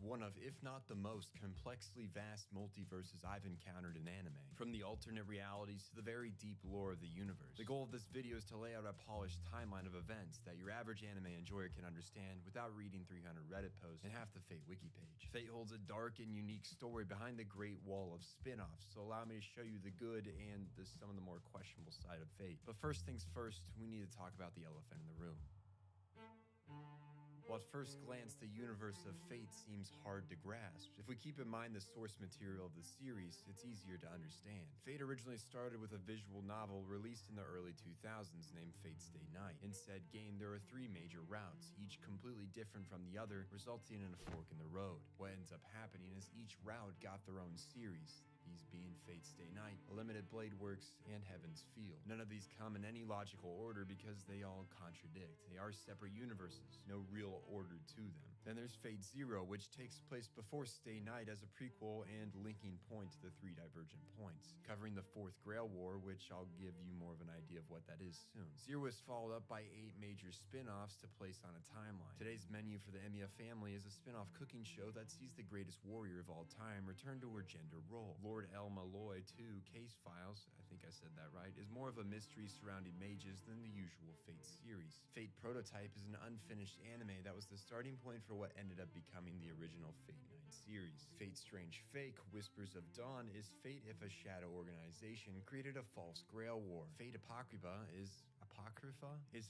one of, if not the most, complexly vast multiverses I've encountered in anime. From the alternate realities to the very deep lore of the universe. The goal of this video is to lay out a polished timeline of events that your average anime enjoyer can understand without reading 300 Reddit posts and half the Fate wiki page. Fate holds a dark and unique story behind the great wall of spin-offs, so allow me to show you the good and some of the more questionable side of Fate. But first things first, we need to talk about the elephant in the room. While at first glance, the universe of Fate seems hard to grasp, if we keep in mind the source material of the series, it's easier to understand. Fate originally started with a visual novel released in the early 2000s named Fate Stay Night. In said game, there are 3 major routes, each completely different from the other, resulting in a fork in the road. What ends up happening is each route got their own series, these being Fate Stay Night, Limited Blade Works, and Heaven's Feel. None of these come in any logical order because they all contradict. They are separate universes, no real order to them. Then there's Fate Zero, which takes place before Stay Night as a prequel and linking point to the 3 divergent points, covering the 4th Grail War, which I'll give you more of an idea of what that is soon. Zero is followed up by 8 major spin-offs to place on a timeline. Today's menu for the Emiya family is a spin-off cooking show that sees the greatest warrior of all time return to her gender role. Lord El Malloy 2 Case Files, I think I said that right, is more of a mystery surrounding mages than the usual Fate series. Fate Prototype is an unfinished anime that was the starting point for what ended up becoming the original Fate 9 series. Fate Strange Fake Whispers of Dawn is Fate if a shadow organization created a false Grail War. Fate Apocrypha is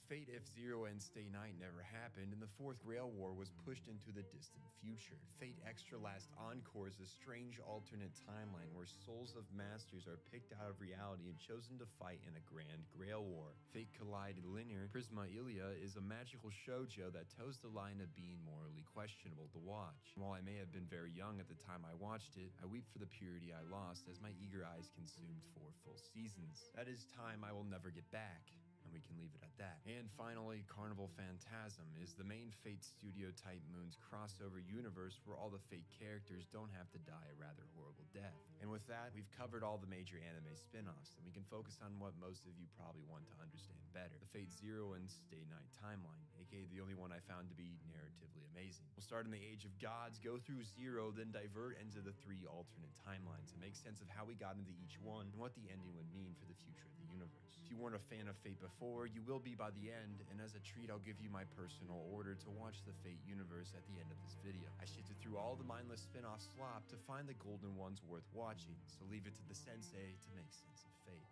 Fate if Zero and Stay Night never happened and the 4th Grail War was pushed into the distant future. Fate Extra Last Encore is a strange alternate timeline where souls of masters are picked out of reality and chosen to fight in a grand Grail War. Fate Collide Linear Prisma Ilia is a magical shoujo that toes the line of being morally questionable to watch. While I may have been very young at the time I watched it, I weep for the purity I lost as my eager eyes consumed 4 full seasons. That is time I will never get back. And we can leave it at that. And finally, Carnival Phantasm is the main Fate Studio Type Moon's crossover universe where all the Fate characters don't have to die a rather horrible death. And with that, we've covered all the major anime spin-offs, and we can focus on what most of you probably want to understand better. The Fate Zero and Stay Night timeline, aka the only one I found to be narratively amazing. We'll start in the Age of Gods, go through Zero, then divert into the 3 alternate timelines and make sense of how we got into each one and what the ending would mean for the future of the universe. If you weren't a fan of Fate before, you will be by the end, and as a treat I'll give you my personal order to watch the Fate universe at the end of this video. I shifted through all the mindless spin-off slop to find the golden ones worth watching, so leave it to the sensei to make sense of Fate.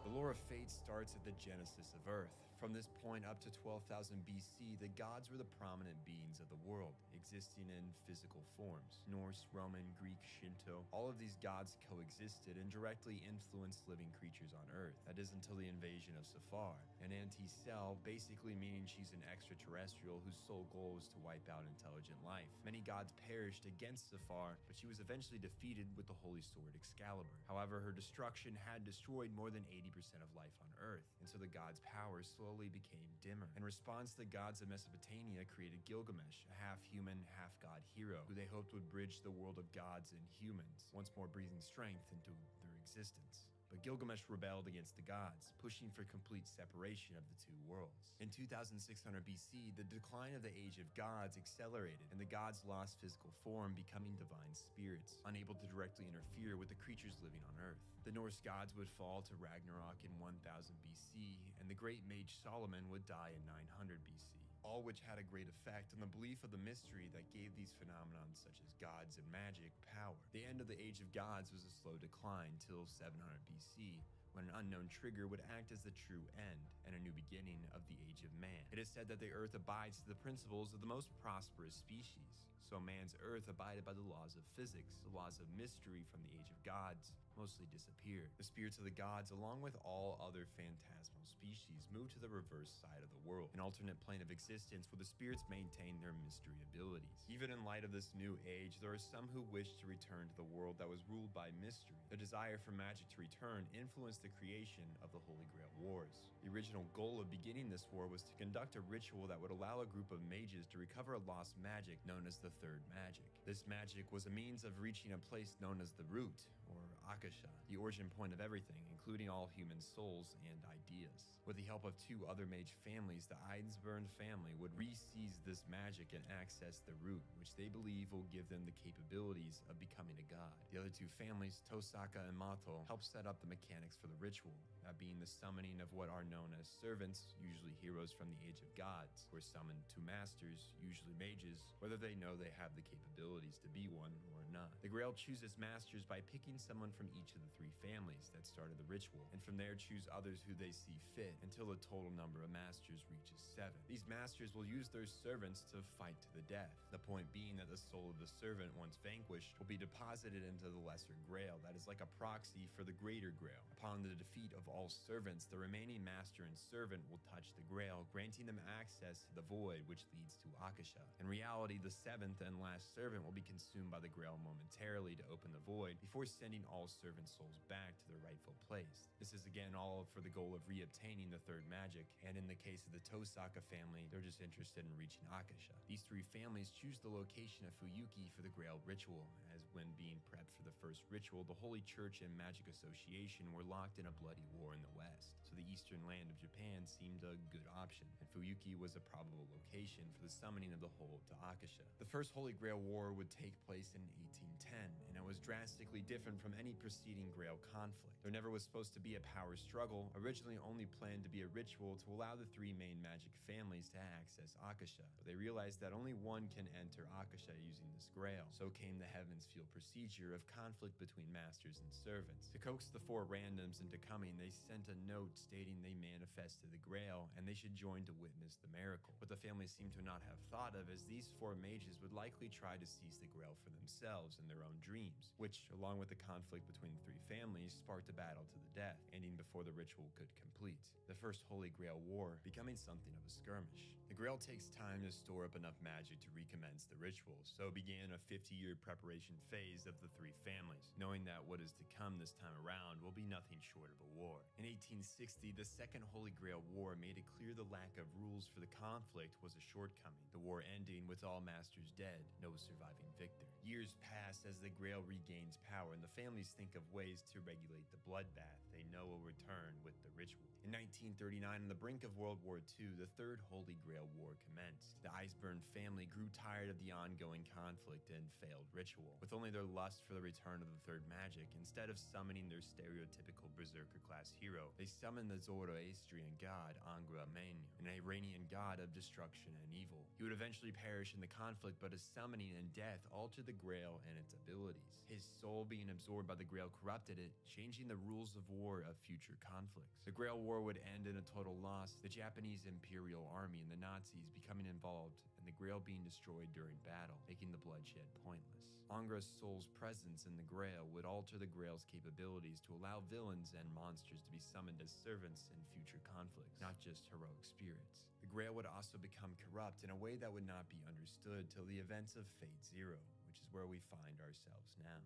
The lore of Fate starts at the genesis of Earth. From this point up to 12,000 BC, the gods were the prominent beings of the world, existing in physical forms. Norse, Roman, Greek, Shinto, all of these gods coexisted and directly influenced living creatures on Earth. That is until the invasion of Safar, an anti-cell, basically meaning she's an extraterrestrial whose sole goal was to wipe out intelligent life. Many gods perished against Safar, but she was eventually defeated with the holy sword Excalibur. However, her destruction had destroyed more than 80% of life on Earth, and so the gods' powers slowly became dimmer. In response, the gods of Mesopotamia created Gilgamesh, a half-human, half-god hero, who they hoped would bridge the world of gods and humans, once more breathing strength into their existence. But Gilgamesh rebelled against the gods, pushing for complete separation of the 2 worlds. In 2600 BC, the decline of the Age of Gods accelerated, and the gods lost physical form, becoming divine spirits, unable to directly interfere with the creatures living on Earth. The Norse gods would fall to Ragnarok in 1000 BC, and the great mage Solomon would die in 900 BC. All which had a great effect on the belief of the mystery that gave these phenomena such as gods and magic power. The end of the Age of Gods was a slow decline till 700 BC, when an unknown trigger would act as the true end and a new beginning of the Age of Man. It is said that the Earth abides to the principles of the most prosperous species, so man's Earth abided by the laws of physics. The laws of mystery from the Age of Gods mostly disappeared. The spirits of the gods, along with all other phantasmal species, moved to the reverse side of the world, an alternate plane of existence where the spirits maintain their mystery abilities. Even in light of this new age, there are some who wish to return to the world that was ruled by mystery. The desire for magic to return influenced the creation of the Holy Grail Wars. The original goal of beginning this war was to conduct a ritual that would allow a group of mages to recover a lost magic known as the Third Magic. This magic was a means of reaching a place known as the Root, or Akasha, the origin point of everything, including all human souls and ideas. With the help of two other mage families, the Einsburn family would re-seize this magic and access the root, which they believe will give them the capabilities of becoming a god. The other two families, Tosaka and Mato, help set up the mechanics for the ritual, that being the summoning of what are known as servants, usually heroes from the Age of Gods, who are summoned to masters, usually mages, whether they know they have the capabilities to be one or not. The Grail chooses masters by picking someone from each of the three families that started the ritual, and from there choose others who they see fit until the total number of masters reaches 7. These masters will use their servants to fight to the death, the point being that the soul of the servant, once vanquished, will be deposited into the lesser Grail that is like a proxy for the greater Grail. Upon the defeat of all servants, the remaining master and servant will touch the Grail, granting them access to the void, which leads to Akasha. In reality, the 7th and last servant will be consumed by the Grail momentarily to open the void before sending all servant souls back to their rightful place. This is again all for the goal of re-obtaining the third magic, and in the case of the Tosaka family, they're just interested in reaching Akasha. These three families choose the location of Fuyuki for the Grail ritual, as when being prepped for the first ritual, the Holy Church and Magic Association were locked in a bloody war in the west, so the eastern land of Japan seemed a good option, and Fuyuki was a probable location for the summoning of the whole to Akasha. The first Holy Grail War would take place in 1810, and it was drastically different from any preceding Grail conflict. There never was supposed to be a power struggle, originally only planned to be a ritual to allow the three main magic families to access Akasha, but they realized that only one can enter Akasha using this Grail. So came the Heavens Feel procedure of conflict between masters and servants. To coax the four randoms into coming, they sent a note stating they manifested the Grail and they should join to witness the miracle. What the families seem to not have thought of is these four mages would likely try to seize the Grail for themselves in their own dreams, which, along with the conflict between the three families, sparked a battle to the death, ending before the ritual could complete. The first Holy Grail War becoming something of a skirmish. The Grail takes time to store up enough magic to recommence the ritual, so began a 50-year preparation phase of the three families, knowing that what is to come this time around will be nothing short of a war. In 1860, the Second Holy Grail War made it clear the lack of rules for the conflict was a shortcoming, the war ending with all masters dead, no surviving victor. Years pass as the Grail regains power and the families think of ways to regulate the bloodbath they know will return with the ritual. In 1939, on the brink of World War II, the Third Holy Grail War commenced. The Eisburn family grew tired of the ongoing conflict and failed ritual. With only their lust for the return of the third magic, instead of summoning their stereotypical berserker-class hero, they summoned the Zoroastrian god Angra Mainyu, an Iranian god of destruction and evil. He would eventually perish in the conflict, but his summoning and death altered the Grail and its abilities. His soul being absorbed by the Grail corrupted it, changing the rules of war of future conflicts. The Grail War would end in a total loss, the Japanese Imperial Army and the Nazis becoming involved, and the Grail being destroyed during battle, making the bloodshed pointless. Angra's soul's presence in the Grail would alter the Grail's capabilities to allow villains and monsters to be summoned as servants in future conflicts, not just heroic spirits. The Grail would also become corrupt in a way that would not be understood till the events of Fate Zero, which is where we find ourselves now.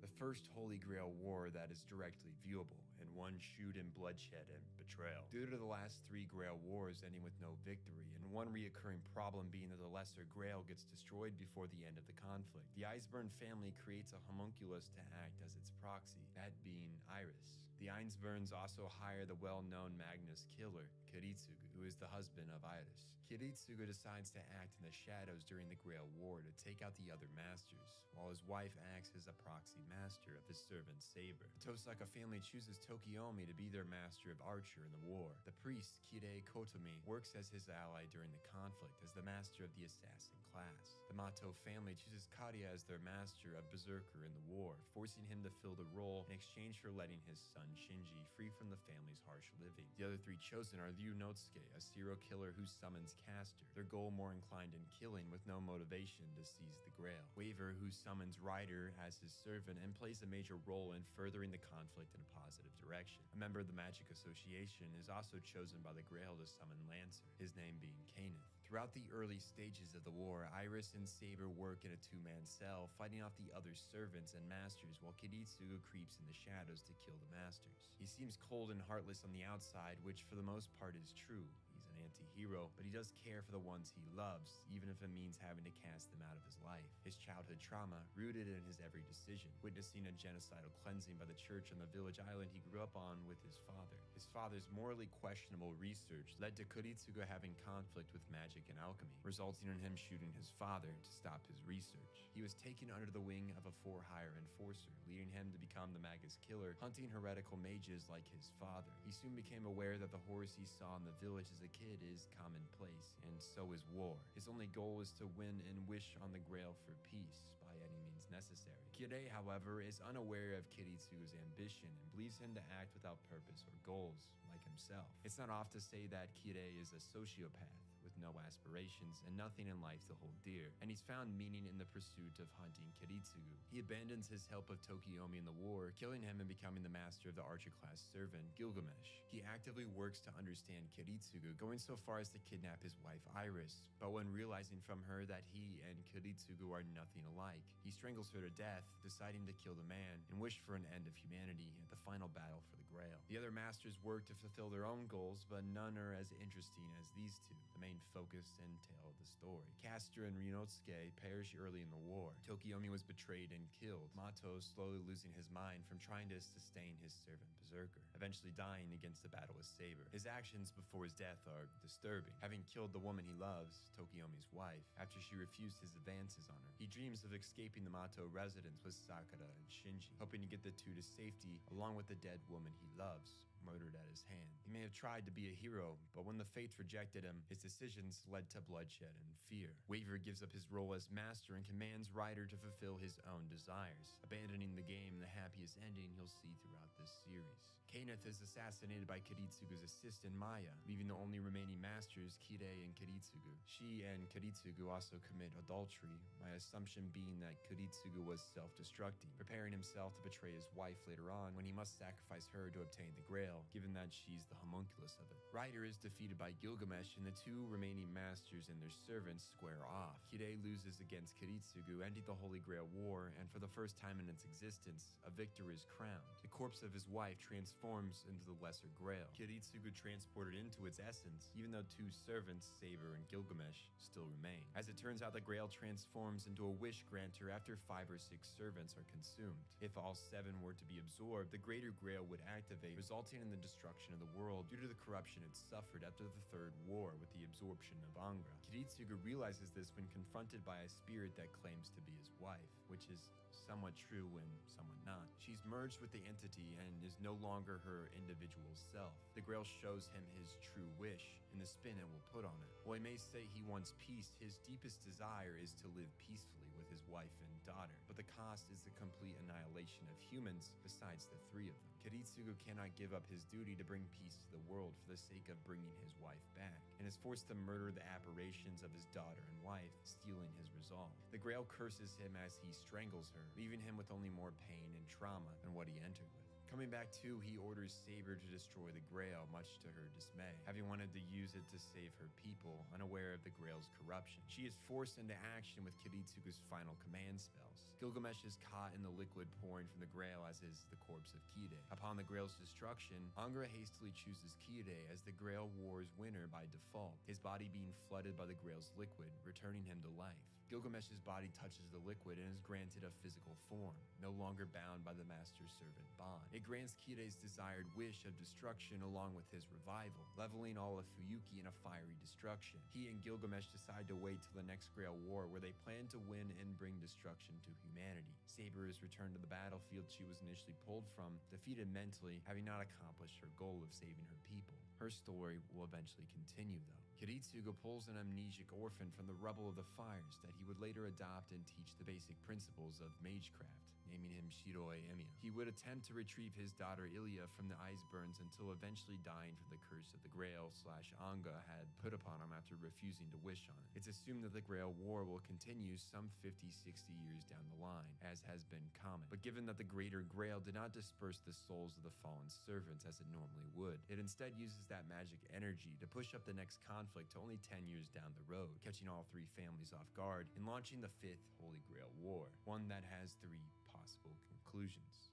The first Holy Grail War that is directly viewable, and one shoot in bloodshed and betrayal. Due to the last three Grail Wars ending with no victory, and one reoccurring problem being that the Lesser Grail gets destroyed before the end of the conflict, the Eisburn family creates a homunculus to act as its proxy, that being Iris. The Einsburns also hire the well-known Magnus killer, Kiritsugu, who is the husband of Iris. Kiritsugu decides to act in the shadows during the Grail War to take out the other masters, while his wife acts as a proxy master of his servant Saber. The Tosaka family chooses Tokiomi to be their master of archer in the war. The priest, Kirei Kotomi, works as his ally during the conflict as the master of the assassin class. The Mato family chooses Karia as their master of berserker in the war, forcing him to fill the role in exchange for letting his son Shinji free from the family's harsh living. The other three chosen are Ryunosuke, a serial killer who summons Castor, their goal more inclined in killing with no motivation to seize the Grail. Waver, who summons Ryder as his servant and plays a major role in furthering the conflict in a positive direction. A member of the Magic Association is also chosen by the Grail to summon Lancer, his name being Kaneth. Throughout the early stages of the war, Iris and Saber work in a two-man cell, fighting off the other servants and masters, while Kiritsugu creeps in the shadows to kill the masters. He seems cold and heartless on the outside, which for the most part is true. He's an anti-hero, but he does care for the ones he loves, even if it means having to cast them out of his life. His childhood trauma, rooted in his every decision, witnessing a genocidal cleansing by the church on the village island he grew up on with his father. His father's morally questionable research led to Kiritsugu having conflict with magic and alchemy, resulting in him shooting his father to stop his research. He was taken under the wing of a for-hire enforcer, leading him to become the Magus Killer, hunting heretical mages like his father. He soon became aware that the horrors he saw in the village as a kid is commonplace, and so is war. His only goal is to win and wish on the Grail for peace by any means necessary. Kirei, however, is unaware of Kiritsugu's ambition and believes him to act without purpose or goals, like himself. It's not off to say that Kirei is a sociopath with no aspirations and nothing in life to hold dear, and he's found meaning in the pursuit of hunting Kiritsugu. He abandons his help of Tokiomi in the war, killing him and becoming the master of the archer-class servant, Gilgamesh. He actively works to understand Kiritsugu, going so far as to kidnap his wife Iris, but when realizing from her that he and Kiritsugu are nothing alike, he strangles her to death, deciding to kill the man and wish for an end of humanity at the final battle for the Grail. The other masters work to fulfill their own goals, but none are as interesting as these two, the main focus and tale of the story. Castor and Ryunosuke perish early in the war. Tokiomi was betrayed and killed, Mato slowly losing his mind from trying to sustain his servant Berserker, eventually dying against the battle with Saber. His actions before his death are disturbing, having killed the woman he loves, Tokiomi's wife, after she refused his advances on her. He dreams of escaping the Mato residence with Sakura and Shinji, hoping to get the two to safety along with the dead woman he loves, murdered at his hand. He may have tried to be a hero, but when the fates rejected him, his decisions led to bloodshed and fear. Waver gives up his role as master and commands Ryder to fulfill his own desires, abandoning the game, the happiest ending you'll see throughout this series. Kenneth is assassinated by Kiritsugu's assistant Maya, leaving the only remaining masters, Kirei and Kiritsugu. She and Kiritsugu also commit adultery, my assumption being that Kiritsugu was self-destructing, preparing himself to betray his wife later on when he must sacrifice her to obtain the Grail, given that she's the homunculus of it. Ryder is defeated by Gilgamesh, and the two remaining masters and their servants square off. Kirei loses against Kiritsugu, ending the Holy Grail War, and for the first time in its existence, a victor is crowned. The corpse of his wife transforms into the Lesser Grail, Kiritsugu transported into its essence, even though two servants, Saber and Gilgamesh, still remain. As it turns out, the Grail transforms into a wish granter after 5 or 6 servants are consumed. If all 7 were to be absorbed, the Greater Grail would activate, resulting in the destruction of the world due to the corruption it suffered after the Third War with the absorption of Angra. Kiritsugu realizes this when confronted by a spirit that claims to be his wife, which is somewhat true and somewhat not. She's merged with the entity and is no longer her individual self. The Grail shows him his true wish and the spin it will put on it. While he may say he wants peace, his deepest desire is to live peacefully with his wife and daughter, but the cost is the complete annihilation of humans besides the 3 of them. Kiritsugu cannot give up his duty to bring peace to the world for the sake of bringing his wife back, and is forced to murder the apparitions of his daughter and wife, stealing his resolve. The Grail curses him as he strangles her, leaving him with only more pain and trauma than what he entered with. Coming back to, he orders Saber to destroy the Grail, much to her dismay, having wanted to use it to save her people, unaware of the Grail's corruption. She is forced into action with Kiritsugu's final command spells. Gilgamesh is caught in the liquid pouring from the Grail, as is the corpse of Kirei. Upon the Grail's destruction, Angra hastily chooses Kirei as the Grail War's winner by default, his body being flooded by the Grail's liquid, returning him to life. Gilgamesh's body touches the liquid and is granted a physical form, no longer bound by the master-servant bond. It grants Kirei's desired wish of destruction along with his revival, leveling all of Fuyuki in a fiery destruction. He and Gilgamesh decide to wait till the next Grail War, where they plan to win and bring destruction to humanity. Saber is returned to the battlefield she was initially pulled from, defeated mentally, having not accomplished her goal of saving her people. Her story will eventually continue, though. Kiritsugu pulls an amnesic orphan from the rubble of the fires that he would later adopt and teach the basic principles of magecraft, naming him Shiroi Emiya. He would attempt to retrieve his daughter Ilya from the ice burns until eventually dying from the curse of the Grail/Anga had put upon him after refusing to wish on it. It's assumed that the Grail War will continue some 50-60 years down the line, as has been common. But given that the Greater Grail did not disperse the souls of the fallen servants as it normally would, it instead uses that magic energy to push up the next conflict to only 10 years down the road, catching all 3 families off guard and launching the 5th Holy Grail War, one that has 3 possible conclusions.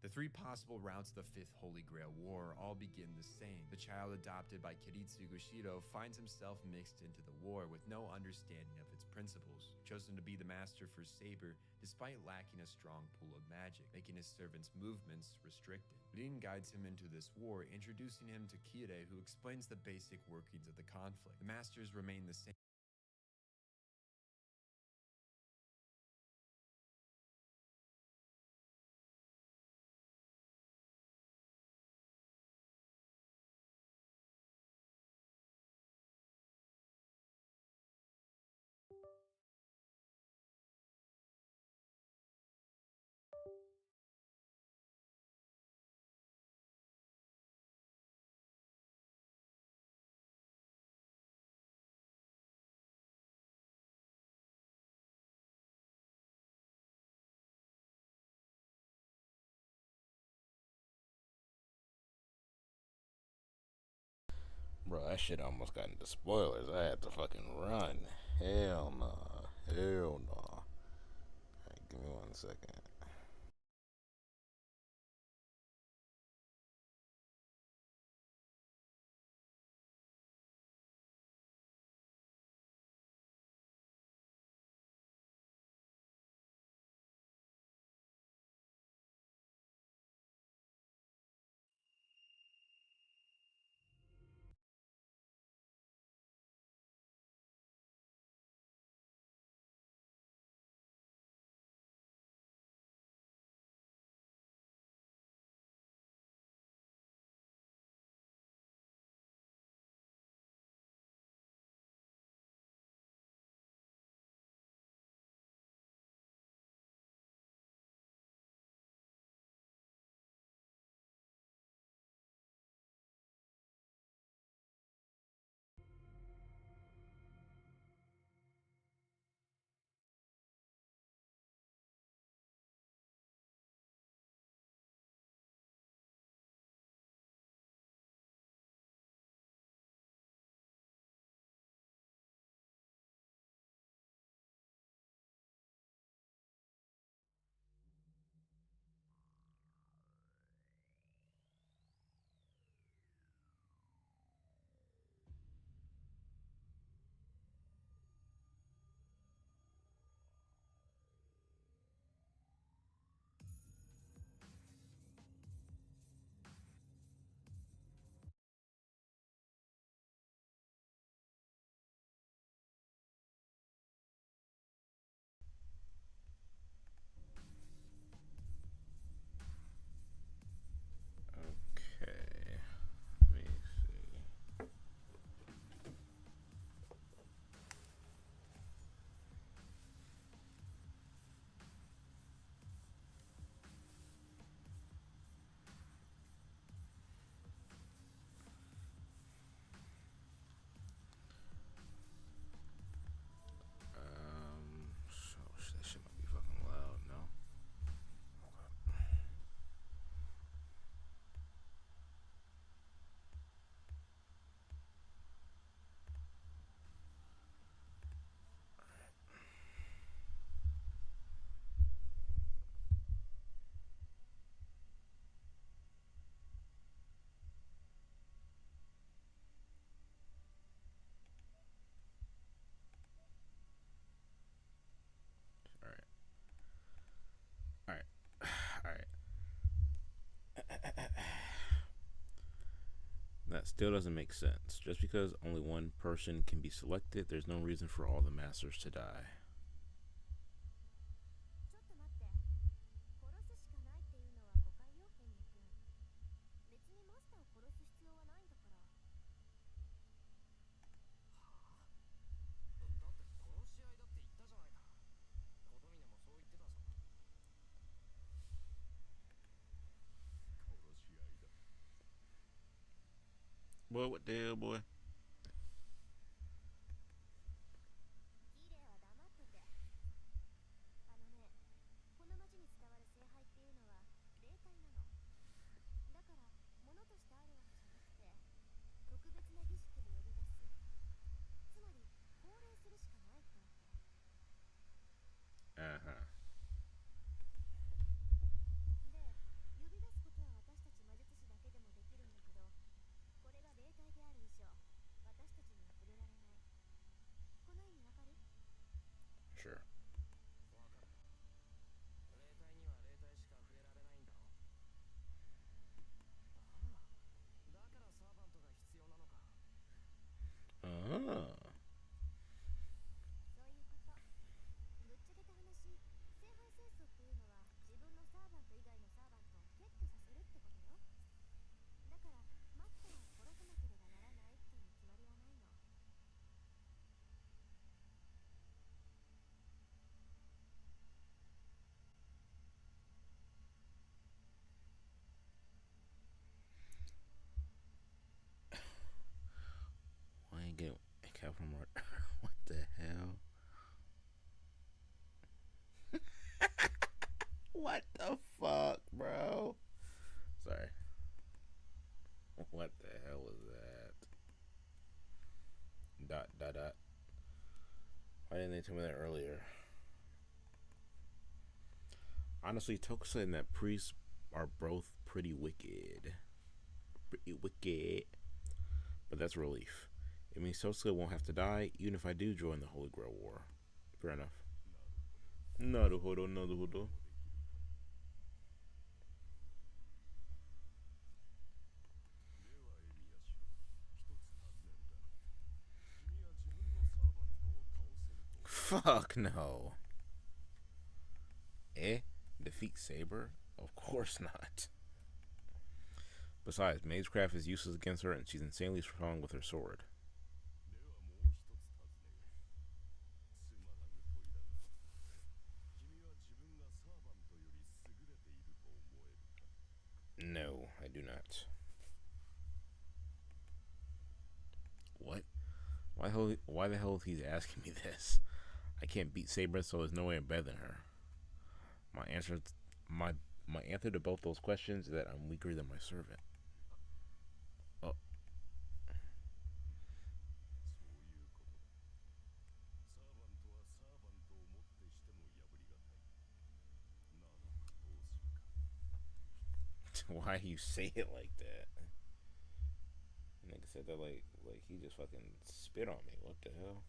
The three possible routes of the Fifth Holy Grail War all begin the same. The child adopted by Kiritsu Goshido finds himself mixed into the war with no understanding of its principles, chosen to be the master for Saber despite lacking a strong pool of magic, making his servant's movements restricted. Rin guides him into this war, introducing him to Kire, who explains the basic workings of the conflict. The masters remain the same. Bro, that shit almost got into spoilers. I had to fucking run. Hell nah. Hell nah. Alright, give me 1 second. Okay. Let me see. That shit might be fucking loud, no? Alright. Alright. Alright. That still doesn't make sense. Just because only one person can be selected, there's no reason for all the masters to die. Boy, what the hell, boy? Uh huh. Capital Mart. What the hell? What the fuck, bro? Sorry. What the hell was that? Dot, dot, dot. Why didn't they tell me that earlier? Honestly, Tokusa and that priest are both pretty wicked. Pretty wicked. But that's relief. It means Tokusa won't have to die, even if I do join the Holy Grail War. Fair enough. Naruhodo, naruhodo. Fuck no. Defeat Saber? Of course not. Besides, Magecraft is useless against her and she's insanely strong with her sword. No, I do not. What? Why the hell is he asking me this? I can't beat Saber, so there's no way I'm better than her. My answer to both those questions is that I'm weaker than my servant. Oh. Why you say it like that? Nigga said that like he just fucking spit on me. What the hell?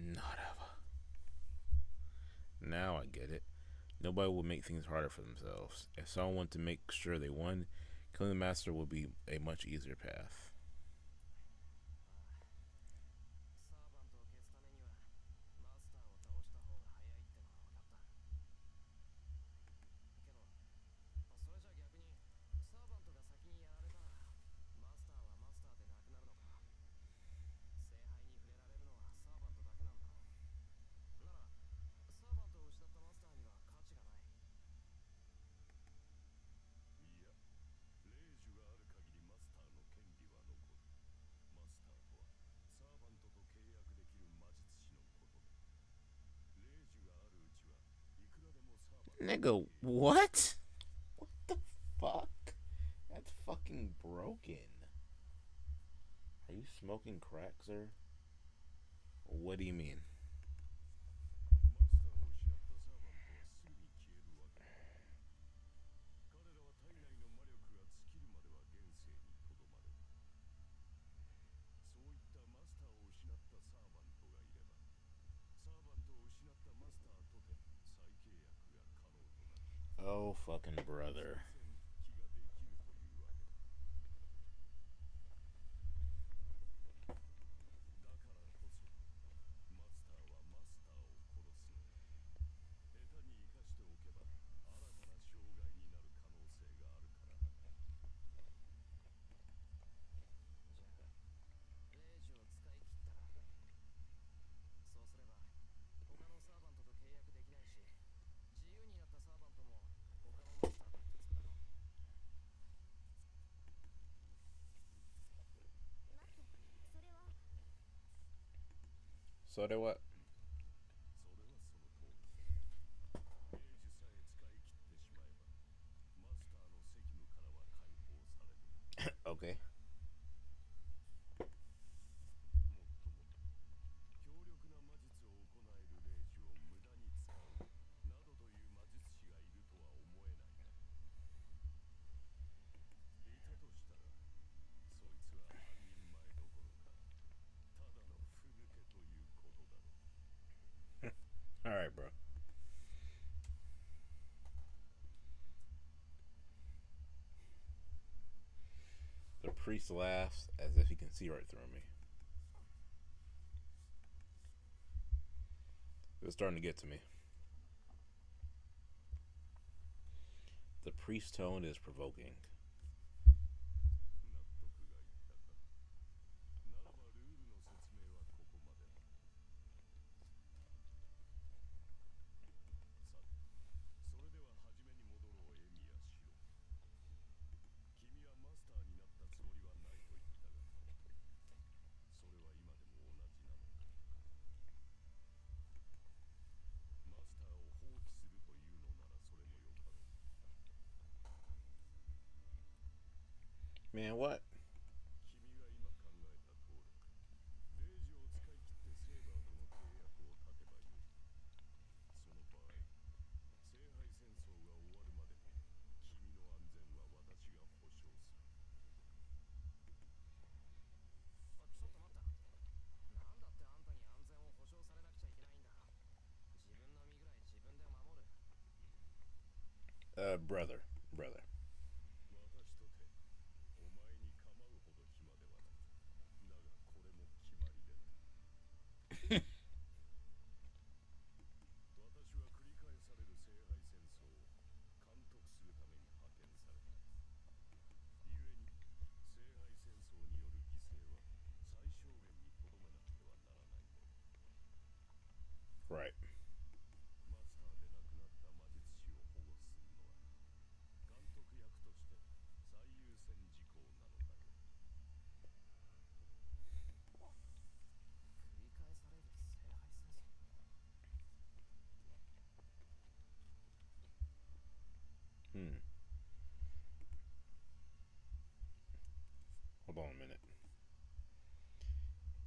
Not ever. Now I get it. Nobody will make things harder for themselves. If someone wanted to make sure they won, killing the master would be a much easier path. Nigga, what? What the fuck? That's fucking broken. Are you smoking crack, sir? What do you mean? Oh, fucking brother. So they what? Okay. Alright, bro. The priest laughs as if he can see right through me. It's starting to get to me. The priest's tone is provoking. Man, what? Brother. Right. Hold on a minute.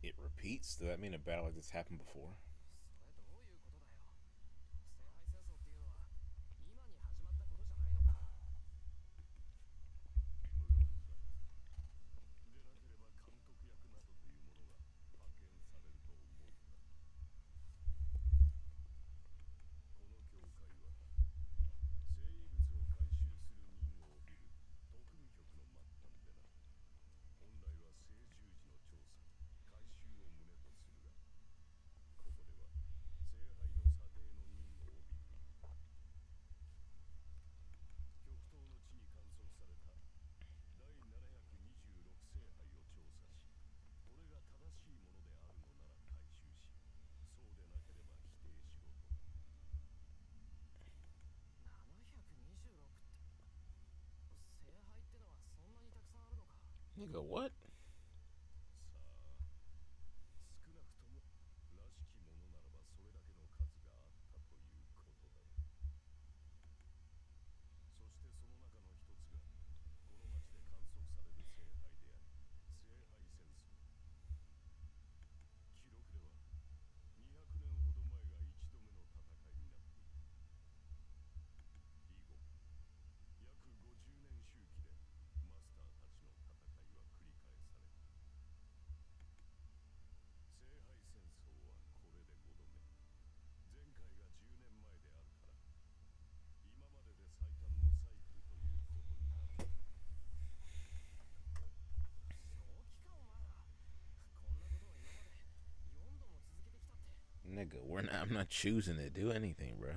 It repeats? Does that mean a battle like this happened before? Nigga, what? Nigga, I'm not choosing to do anything, bro.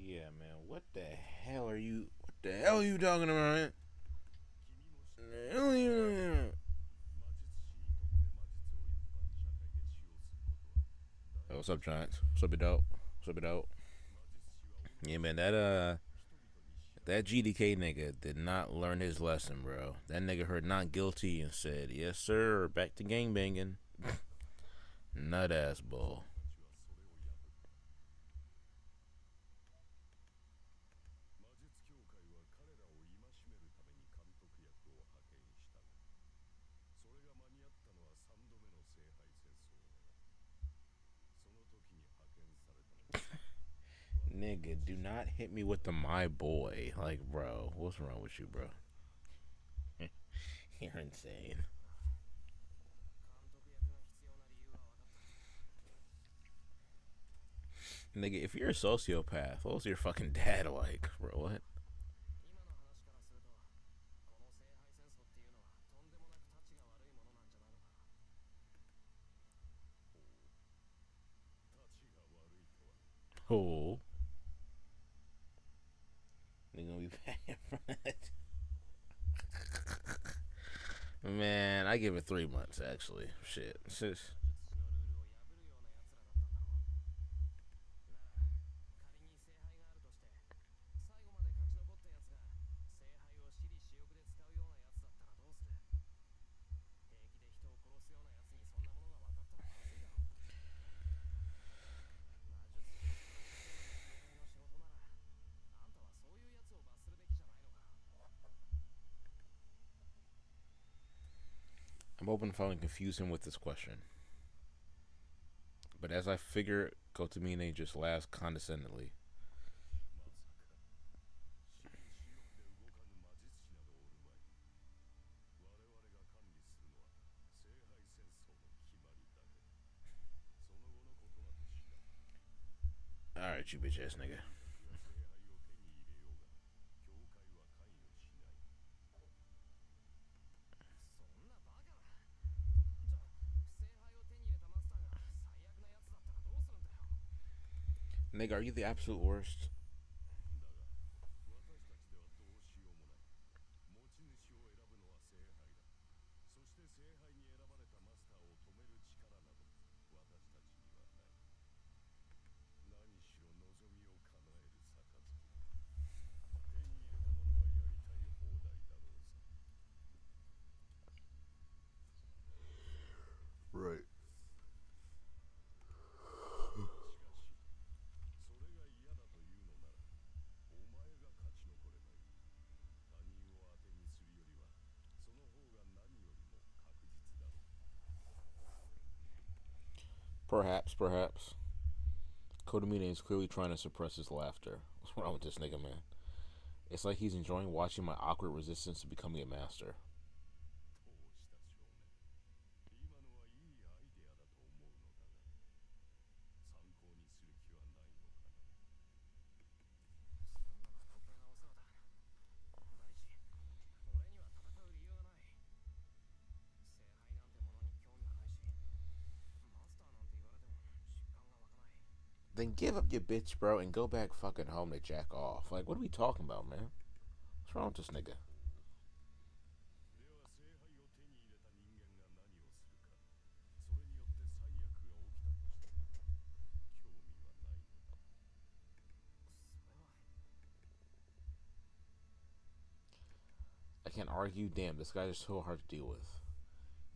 Yeah, man. What the hell are you? What the hell are you talking about? Man? Oh, what's up, Giants? What's up, dog? What's up, dog? Yeah, man. That GDK nigga did not learn his lesson, bro. That nigga heard not guilty and said, "Yes, sir. Back to gangbanging." Nut ass bull. Nigga, do not hit me with the my boy. Like, bro, what's wrong with you, bro? You're insane. Nigga, if you're a sociopath, what was your fucking dad like, bro? What? Oh. Nigga gonna be back in front. Man, I give it 3 months actually. Shit. I'm open to finding confusion with this question. But as I figure, Kotomine just laughs condescendingly. Alright, you bitch ass nigga. Nigga, are you the absolute worst? Right. Perhaps. Kodomine is clearly trying to suppress his laughter. What's wrong with this nigga, man? It's like he's enjoying watching my awkward resistance to becoming a master. Then give up your bitch, bro, and go back fucking home to jack off. Like, what are we talking about, man? What's wrong with this nigga? I can't argue. Damn, this guy is so hard to deal with.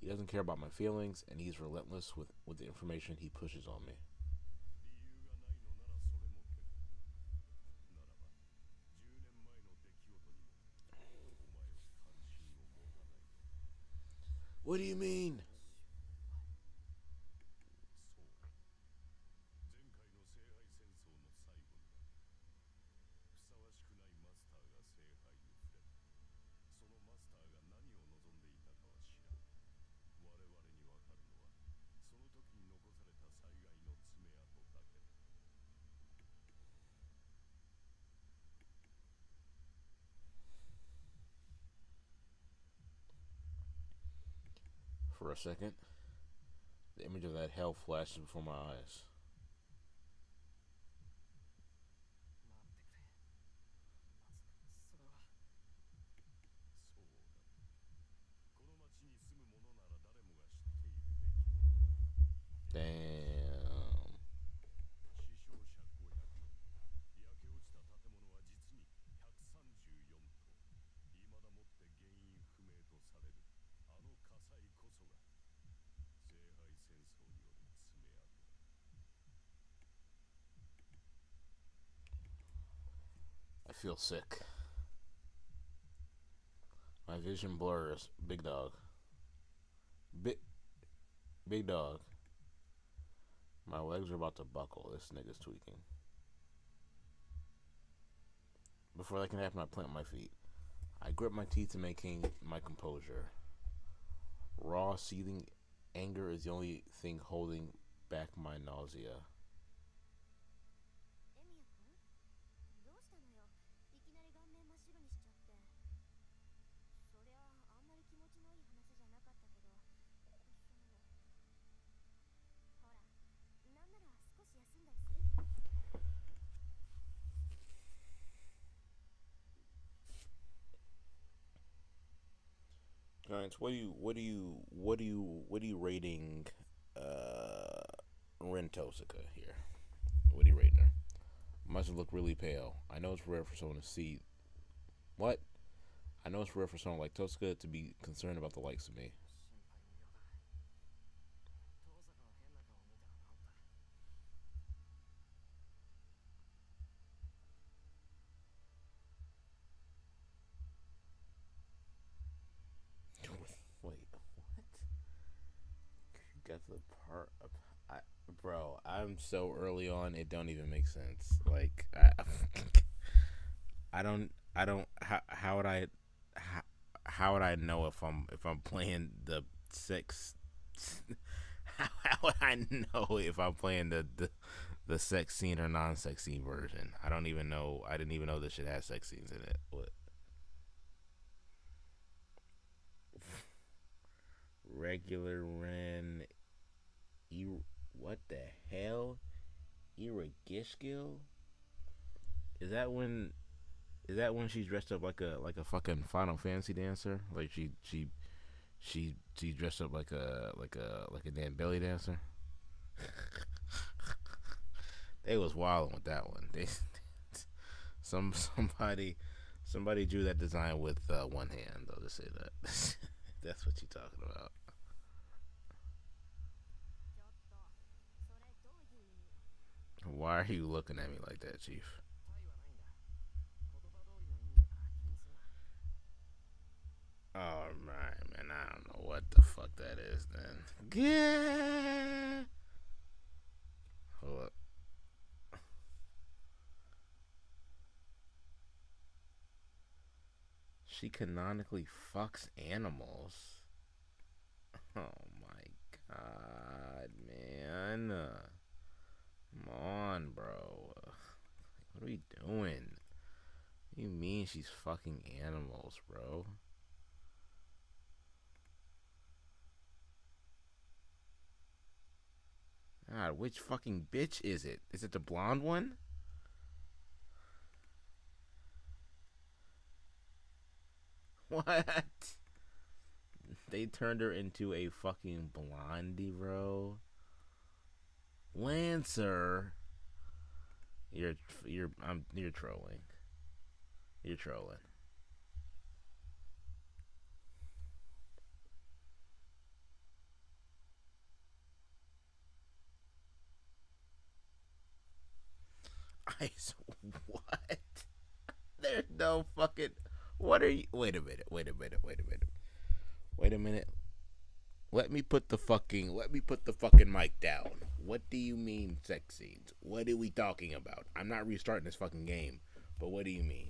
He doesn't care about my feelings, and he's relentless with the information he pushes on me. What do you mean? For a second, the image of that hell flashes before my eyes. Damn. I feel sick. My vision blurs. Big dog. Big dog. My legs are about to buckle. This nigga's tweaking. Before that can happen, I plant my feet. I grip my teeth to maintain my composure. Raw, seething anger is the only thing holding back my nausea. Lance, what do you rating Rentosica here? What are you rating her? Must look really pale. I know it's rare for someone to see what? I know it's rare for someone like Tosca to be concerned about the likes of me. Wait, what? You got the part of, bro. I'm so early on, it don't even make sense. Like, I don't. How would I? How would I know if I'm playing the sex? How would I know if I'm playing the sex scene or non-sex scene version? I don't even know. I didn't even know this shit has sex scenes in it. What? Regular Ren. What the hell? Iragishkill? Is that when? Is that when she's dressed up like a fucking Final Fantasy dancer? Like she dressed up like a damn belly dancer. They was wilding with that one. They somebody drew that design with one hand. I'll just say that. That's what you're talking about. Why are you looking at me like that, Chief? Oh man, I don't know what the fuck that is. Then, yeah. Hold up. She canonically fucks animals. Oh my god, man. Come on, bro. What are we doing? What do you mean she's fucking animals, bro? God, which fucking bitch is it? Is it the blonde one? What? They turned her into a fucking blondie, bro. Lancer, you're trolling. You're trolling. I what? There's no fucking. What are you? Wait a minute. Wait a minute. Wait a minute. Wait a minute. Let me put the fucking mic down. What do you mean sex scenes? What are we talking about? I'm not restarting this fucking game. But what do you mean?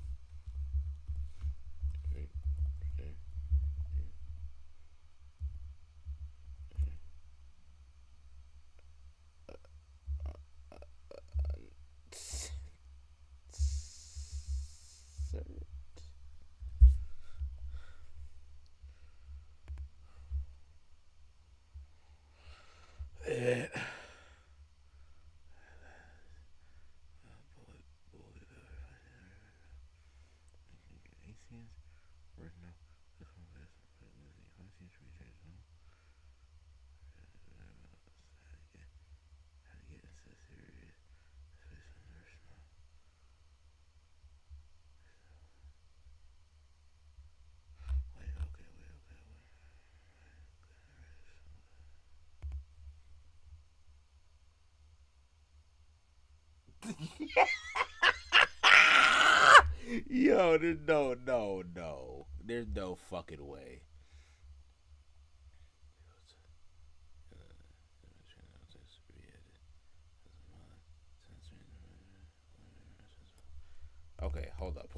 Yo, there's no. There's no fucking way. Okay, hold up.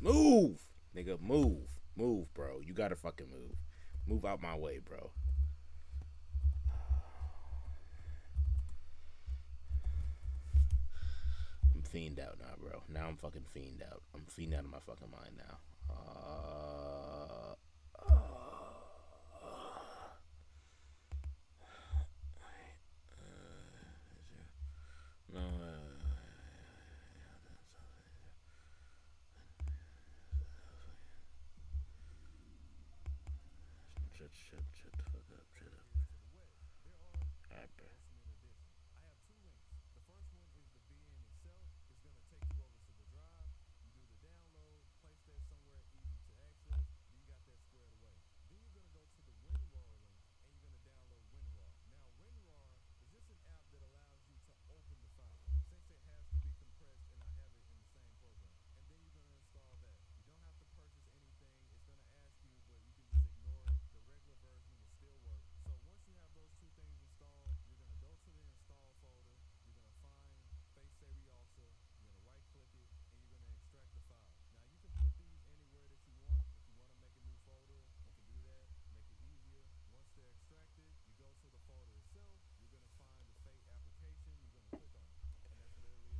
Move, nigga, move, bro. You gotta fucking move. Move out my way, bro. I'm fiend out now, bro. Now I'm fucking fiend out. I'm fiend out of my fucking mind now. No. Shut the fuck up. Shut up. Alright, bro.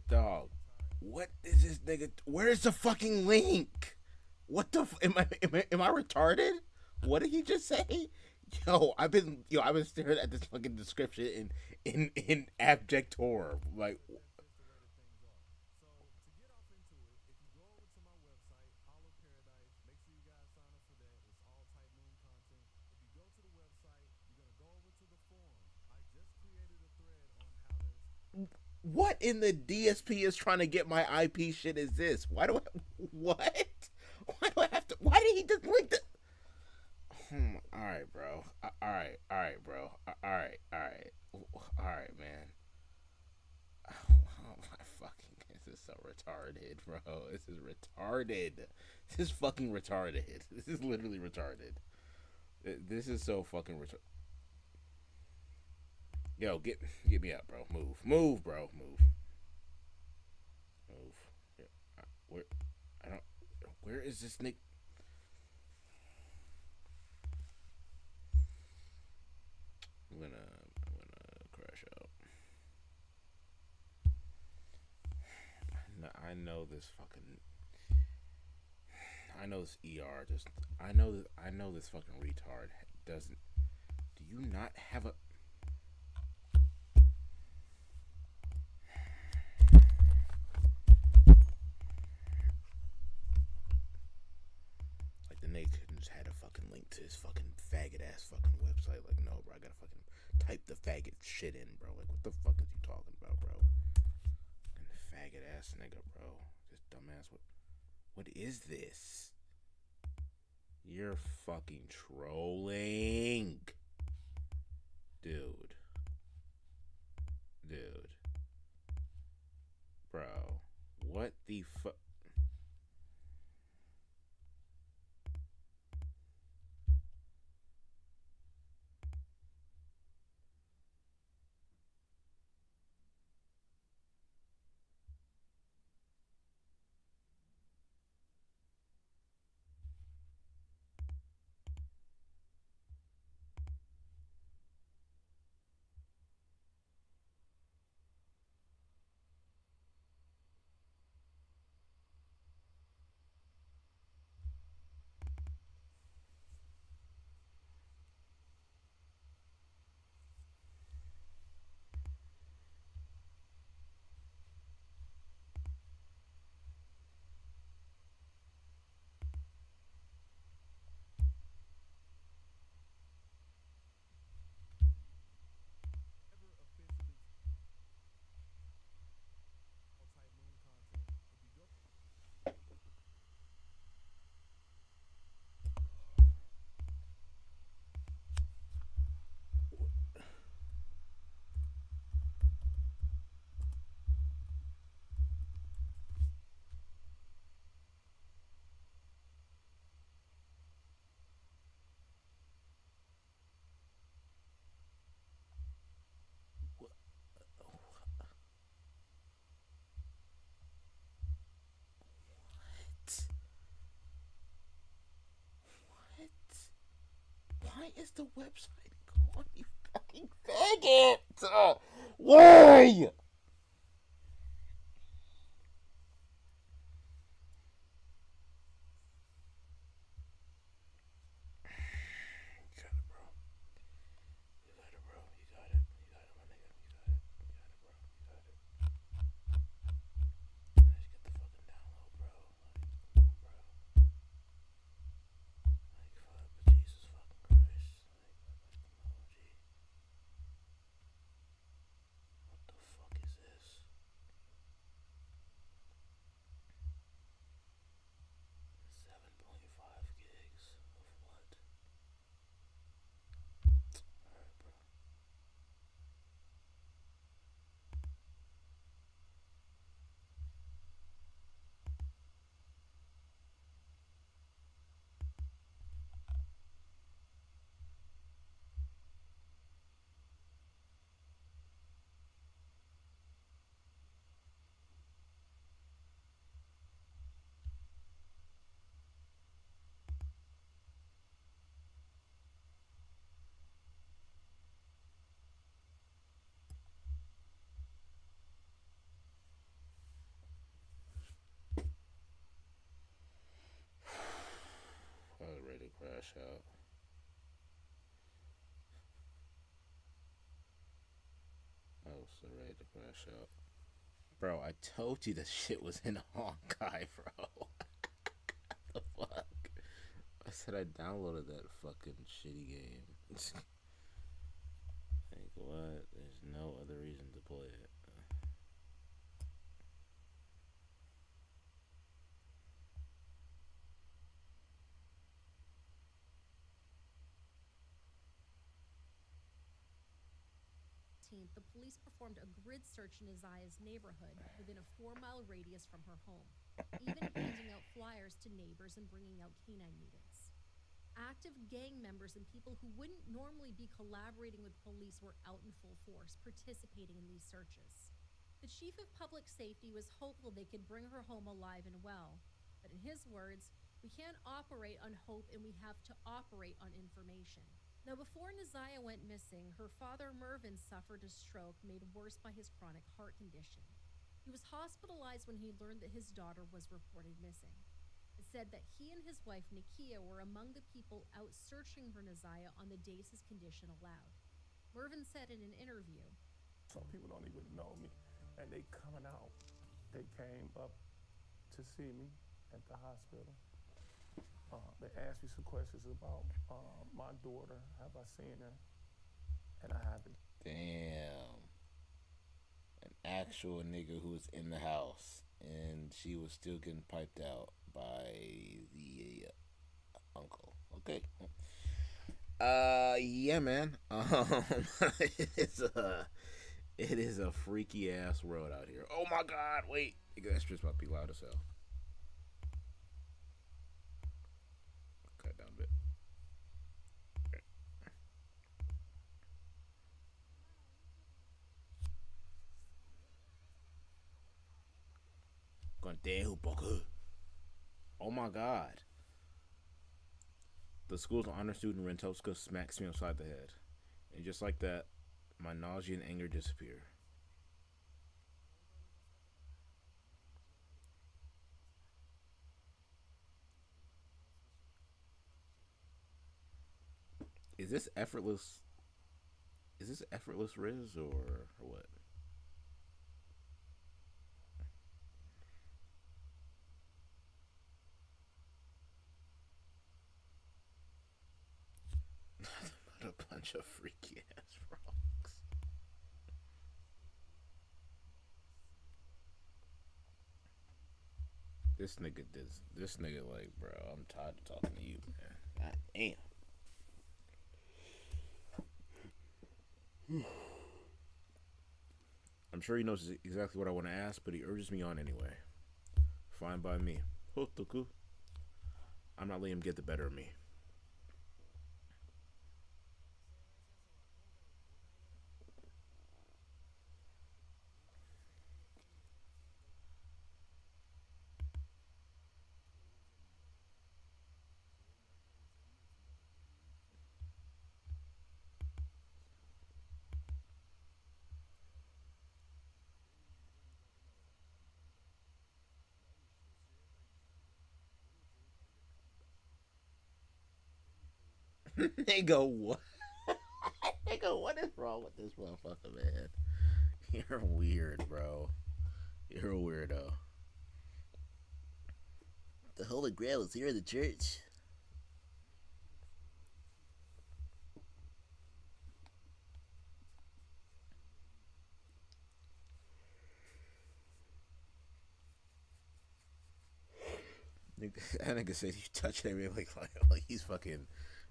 Dog, what is this nigga? Where's the fucking link? What the? Am I retarded? What did he just say? I've been staring at this fucking description in abject horror. Like, what in the DSP is trying to get my IP shit is this? Why do I what? Why do I have to? Why did he just link the? All right, bro. All right, bro. All right, man. Oh my fucking! This is so retarded, bro. This is retarded. This is fucking retarded. This is literally retarded. This is so fucking retarded. Yo, get me up, bro. Move, bro. Move. Yeah, where? I don't. Where is this Nick? I'm gonna crash out. I know this fucking. I know this ER just. I know this fucking retard doesn't. Do you not have a? Like the nigga couldn't just had a fucking link to his fucking faggot ass fucking website. Like, no, bro, I gotta fucking type the faggot shit in, bro. Like, what the fuck is you talking about, bro? Fucking faggot ass nigga, bro. This dumbass. What is this? You're fucking trolling, dude. Bro, what the fuck? What? Why is the website gone, you fucking faggot? Why? You got it, bro. You got it, bro. You got it. You got it, my nigga. You got it. You got it, bro. You got it. Let's get the fucking download, bro. Like, come on, bro. Like, fuck, Jesus fucking Christ. So ready to crash out. Bro, I told you that shit was in Honkai, bro. The fuck? I said I downloaded that fucking shitty game. Like, what? There's no other reason to play it. The police performed a grid search in Isaiah's neighborhood within a 4-mile radius from her home, even handing out flyers to neighbors and bringing out canine units. Active gang members and people who wouldn't normally be collaborating with police were out in full force, participating in these searches. The chief of public safety was hopeful they could bring her home alive and well, but in his words, "We can't operate on hope and we have to operate on information." Now, before Naziah went missing, her father Mervyn suffered a stroke made worse by his chronic heart condition. He was hospitalized when he learned that his daughter was reported missing. It said that he and his wife Nakia were among the people out searching for Naziah on the days his condition allowed. Mervyn said in an interview, "Some people don't even know me, and they coming out. They came up to see me at the hospital. They asked me some questions about my daughter. Have I seen her? And I haven't." Damn. An actual nigga who was in the house and she was still getting piped out by the uncle. Okay. Yeah, man. It is a freaky ass world out here. Oh my god, wait. That's just about to be loud as hell. Cut down a bit. Oh my god. The school's honor student Rentoska smacks me upside the head. And just like that, my nausea and anger disappear. Is this effortless? Is this effortless Riz or what? What a bunch of freaky ass frogs. This nigga this nigga like, bro, I'm tired of talking to you, man. God damn. I'm sure he knows exactly what I want to ask, but he urges me on anyway. Fine by me. Hotoku. I'm not letting him get the better of me. Nigga, what? Nigga, what is wrong with this motherfucker, man? You're weird, bro. You're a weirdo. The Holy Grail is here in the church. That nigga said you touch it like he's fucking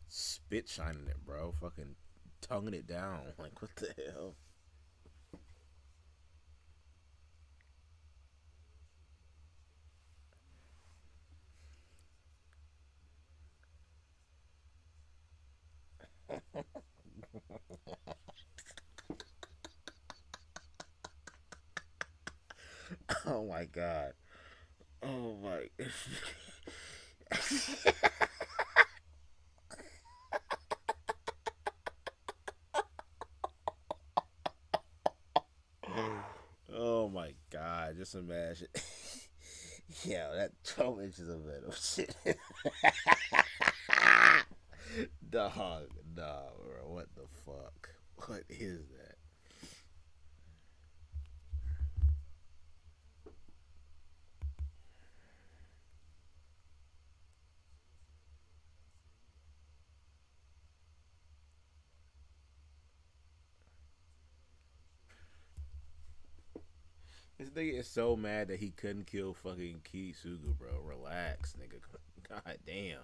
spit shining it, bro. Fucking tonguing it down. Like, what the hell? Oh my god. Oh my. Oh my god. Just imagine. Yeah, that 12 inches of venom shit. Dog, nah, bro. What the fuck? What is that? This nigga is so mad that he couldn't kill fucking Kisuga, bro. Relax, nigga. God damn.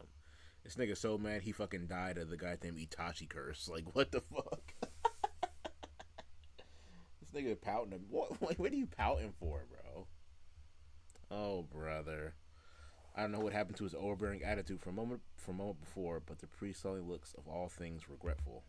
This nigga so mad he fucking died of the goddamn Itachi curse. Like, what the fuck? This nigga pouting him. What are you pouting for, bro? Oh, brother. I don't know what happened to his overbearing attitude from a moment before, but the priest suddenly looks of all things regretful.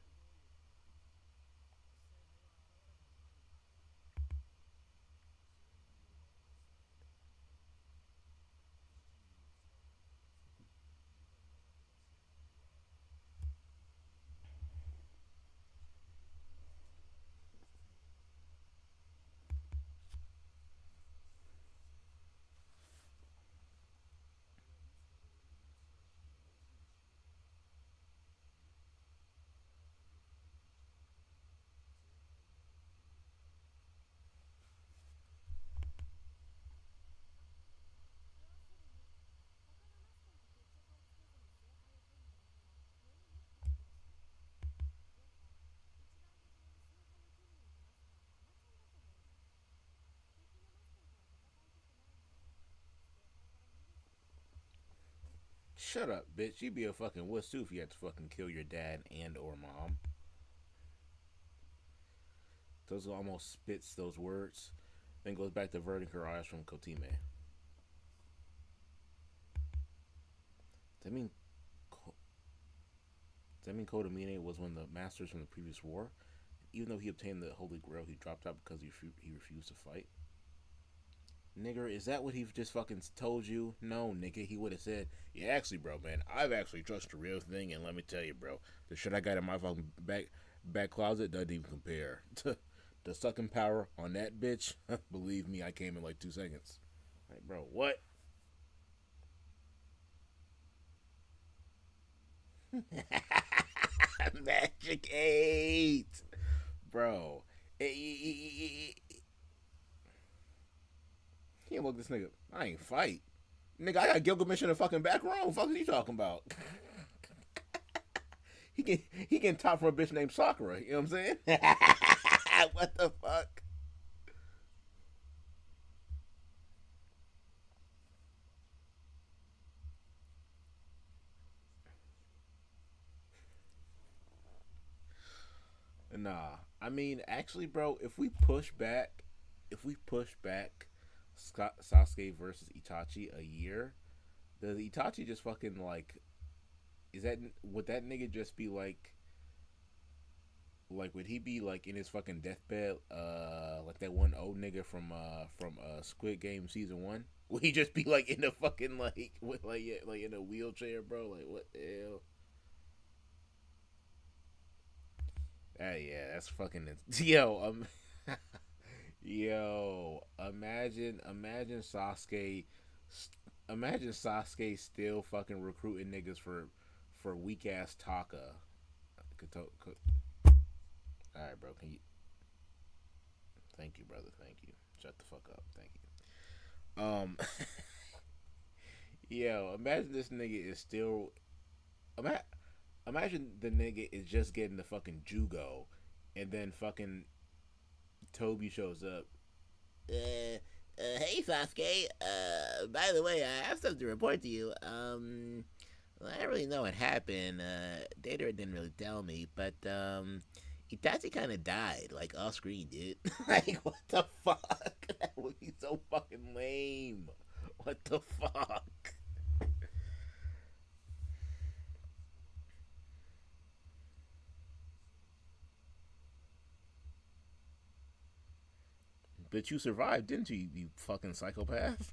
Shut up, bitch. You'd be a fucking wuss too if you had to fucking kill your dad and or mom. Those almost spits those words, then goes back to averting her eyes from Kotime. Does that mean Kotamine was one of the masters from the previous war? Even though he obtained the Holy Grail, he dropped out because he refused to fight. Nigger, is that what he just fucking told you? No, nigga, he would have said, yeah, actually, bro, man, I've actually trusted the real thing, and let me tell you, bro, the shit I got in my fucking back closet doesn't even compare to the sucking power on that bitch. Believe me, I came in like 2 seconds. Like, bro, what? Magic 8, bro. He look this nigga. I ain't fight, nigga. I got Gilgamesh in the fucking back row. What the fuck is you talking about? he can top from a bitch named Sakura. You know what I'm saying? What the fuck? Nah, I mean, actually, bro, if we push back Sasuke versus Itachi a year, does Itachi just fucking like? Would that nigga just be like would he be like in his fucking deathbed, like that one old nigga from Squid Game season 1? Would he just be like in the fucking like with like in a wheelchair, bro? Like what the hell? Yeah, that's fucking yo. Yo, imagine Sasuke still fucking recruiting niggas for weak ass Taka. All right, bro. Can you? Thank you, brother. Thank you. Shut the fuck up. Thank you. Yo, imagine this nigga is still. Imagine the nigga is just getting the fucking jugo, and then fucking Toby shows up. Hey Sasuke. By the way, I have something to report to you. Well, I don't really know what happened. Data didn't really tell me, but Itachi kind of died, like off screen, dude. Like, what the fuck? That would be so fucking lame. What the fuck? But you survived, didn't you, you fucking psychopath?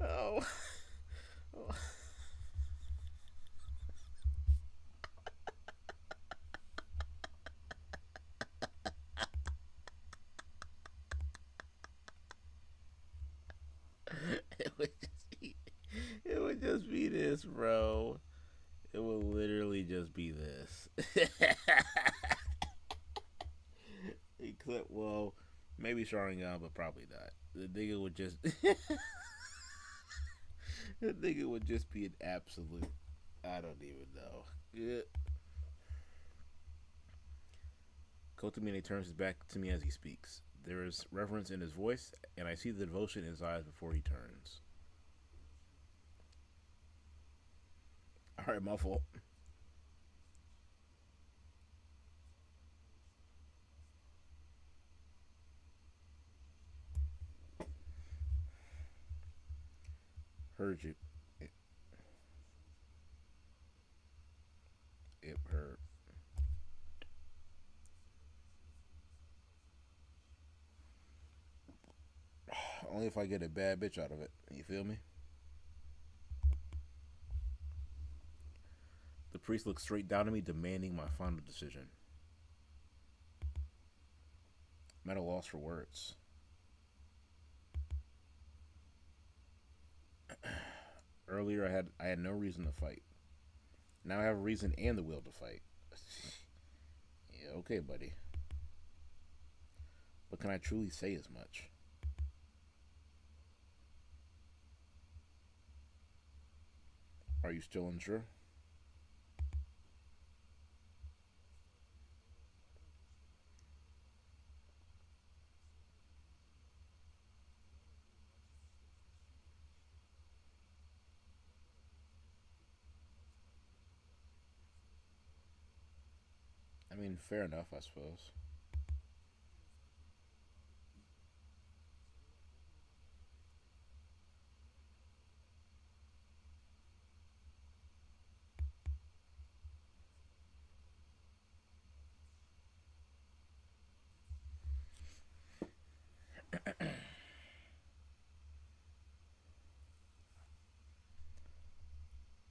Oh. It would just be, it would just be this, bro. It would literally just be this. Well, maybe Sharingan, but probably not. The nigga would just, the nigga would just be an absolute. I don't even know. Yeah. Kotamine turns his back to me as he speaks. There is reverence in his voice, and I see the devotion in his eyes before he turns. Alright, my fault. Heard you. It heard. Only if I get a bad bitch out of it. You feel me? The priest looks straight down at me, demanding my final decision. I'm at a loss for words. Earlier, I had no reason to fight. Now I have a reason and the will to fight. Yeah, okay, buddy. But can I truly say as much? Are you still unsure? I mean, fair enough, I suppose.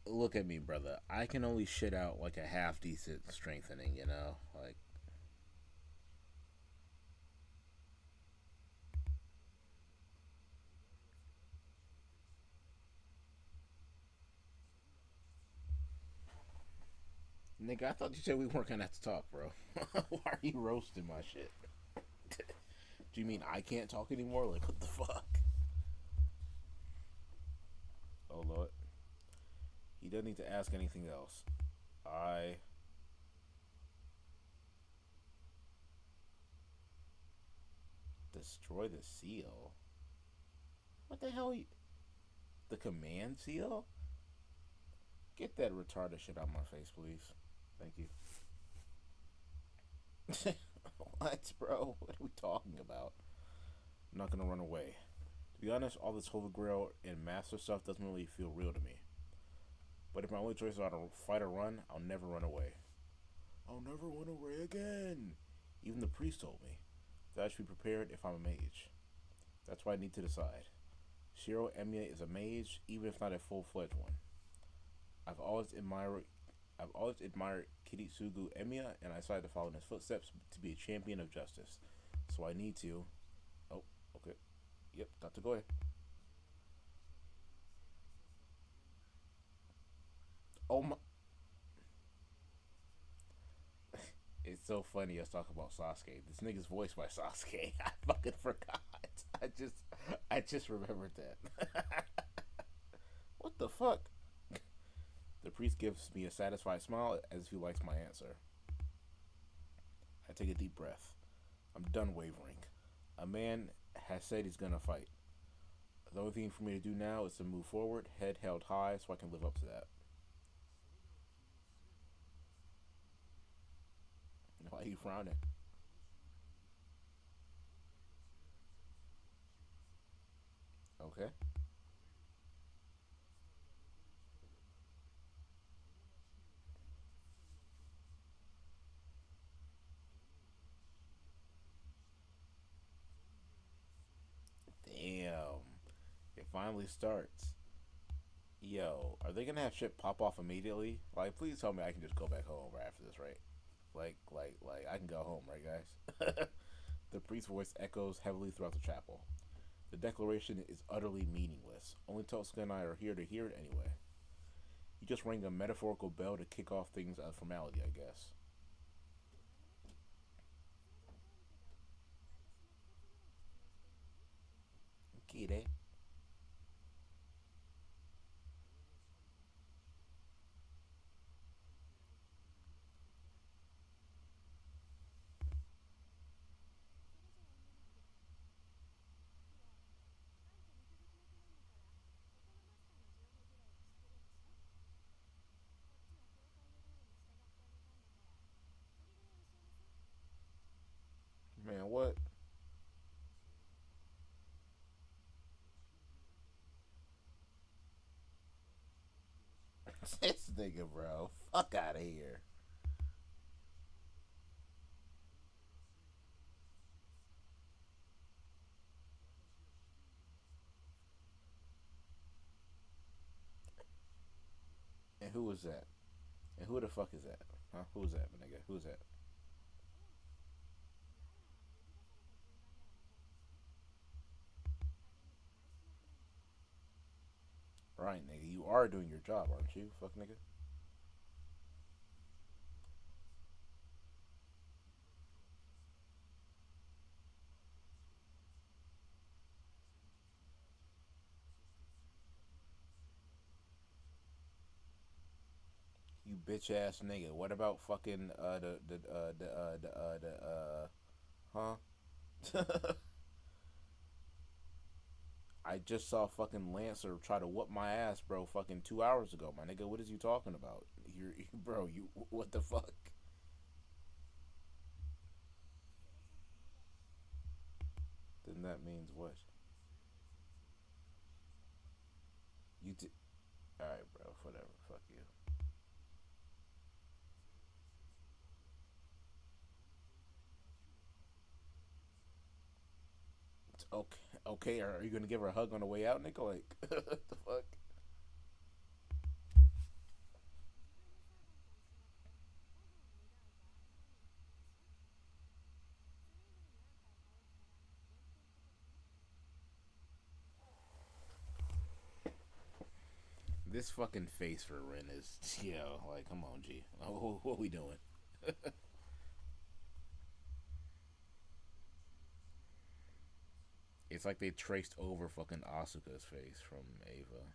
Look at me, brother. I can only shit out like a half decent strengthening, you know? Like, nigga, I thought you said we weren't gonna have to talk, bro. Why are you roasting my shit? Do you mean I can't talk anymore? Like, what the fuck? Oh, Lord. He doesn't need to ask anything else. I destroy the seal? What the hell? The command seal? Get that retarded shit out of my face, please. Thank you. What, bro? What are we talking about? I'm not gonna run away. To be honest, all this Holy Grail and Master stuff doesn't really feel real to me. But if my only choice is to fight or run, I'll never run away. I'll never run away again. Even the priest told me that I should be prepared if I'm a mage. That's why I need to decide. Shiro Emiya is a mage, even if not a full-fledged one. I've always admired Kiritsugu Emiya, and I decided to follow in his footsteps to be a champion of justice. So I need to. Oh, okay. Yep, Dr. Goy. Oh my. It's so funny us talk about Sasuke. This nigga's voiced by Sasuke. I fucking forgot. I just remembered that. What the fuck? The priest gives me a satisfied smile as if he likes my answer. I take a deep breath. I'm done wavering. A man has said he's gonna fight. The only thing for me to do now is to move forward, head held high, so I can live up to that. Why are you frowning? Okay. Damn. It finally starts. Yo, are they gonna have shit pop off immediately? Like, please tell me I can just go back home right after this, right? Like, I can go home, right, guys? The priest's voice echoes heavily throughout the chapel. The declaration is utterly meaningless. Only Tosuke and I are here to hear it anyway. You just rang a metaphorical bell to kick off things out of formality, I guess. This nigga, bro. Fuck out of here. And who was that? And who the fuck is that? Huh? Who's that, my nigga? Who's that? Right, nigga. You are doing your job, aren't you? Fuck, nigga. You bitch ass nigga. What about fucking huh? I just saw fucking Lancer try to whoop my ass, bro. Fucking 2 hours ago, my nigga. What is you talking about? Bro. You what the fuck? Then that means what? You did. All right, bro. Whatever. Fuck you. Okay. Okay. Are you gonna give her a hug on the way out, nigga? Like, what the fuck? This fucking face for Ren is, like, come on, G. What we doing? It's like they traced over fucking Asuka's face from Ava.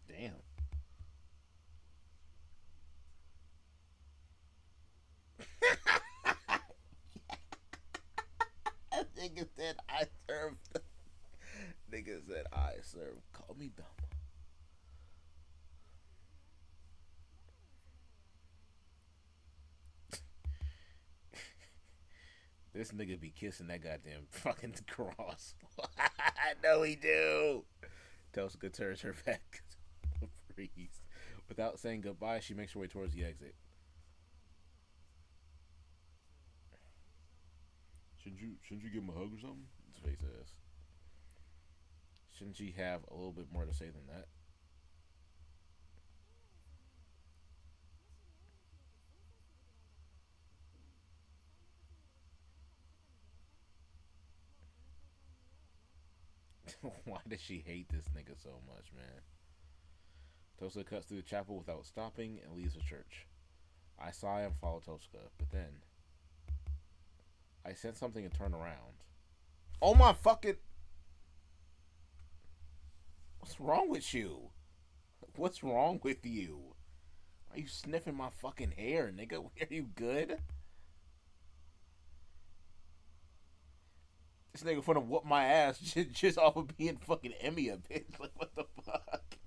Damn. Nigga said I served. Nigga said I served. Call me dumb. This nigga be kissing that goddamn fucking cross. I know he do. Tosuka turns her back. Freeze. Without saying goodbye, she makes her way towards the exit. Shouldn't you give him a hug or something? His face ass. Shouldn't she have a little bit more to say than that? Why does she hate this nigga so much, man? Tosuka cuts through the chapel without stopping and leaves the church. I sigh and follow Tosuka, but then I sense something and turn around. Oh my fucking... What's wrong with you? What's wrong with you? Are you sniffing my fucking hair, nigga? Are you good? This nigga finna whoop my ass just off of being fucking Emiya, bitch. Like, what the fuck?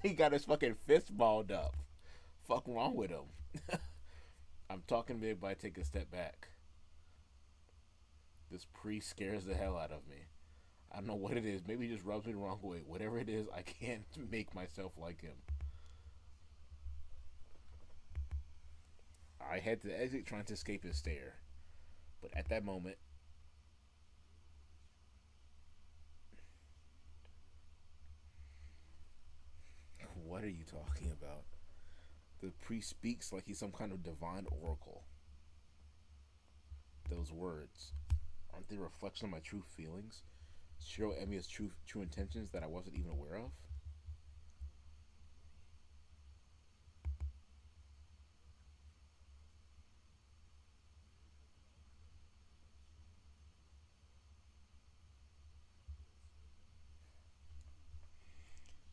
He got his fucking fist balled up. Fuck wrong with him? I'm talking big, but I take a step back. This priest scares the hell out of me. I don't know what it is. Maybe he just rubs me the wrong way. Whatever it is, I can't make myself like him. I head to the exit trying to escape his stare. But at that moment, what are you talking about? The priest speaks like he's some kind of divine oracle. Those words, aren't they a reflection of my true feelings? Show Emiya's true intentions that I wasn't even aware of?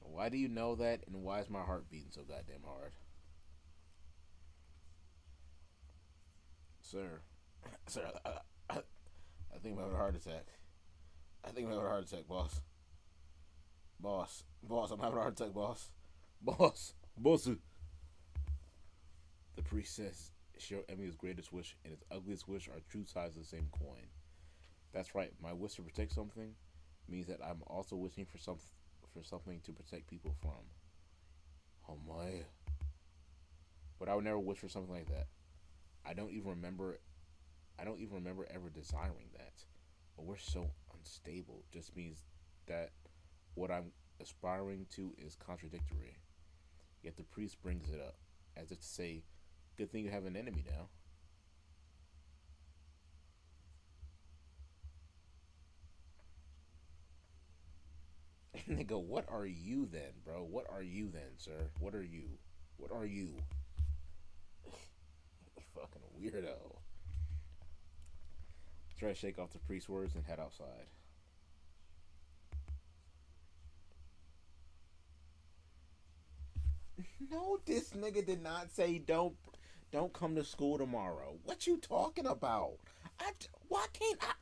Why do you know that, and why is my heart beating so goddamn hard? Sir, sir, I think I'm having a heart attack. I think I'm having a heart attack, boss. Boss, I'm having a heart attack, boss. Boss. The priest says, "Show Emiya's greatest wish and its ugliest wish are true sides of the same coin." That's right. My wish to protect something means that I'm also wishing for something to protect people from. Oh my! But I would never wish for something like that. I don't even remember. I don't even remember ever desiring that. A wish so unstable just means that what I'm aspiring to is contradictory. Yet the priest brings it up, as if to say, "Good thing you have an enemy now." Nigga, what are you then, bro? What are you then, sir? What are you? What are you? Fucking weirdo. Try to shake off the priest's words and head outside. No, this nigga did not say don't come to school tomorrow. What you talking about? Why can't I?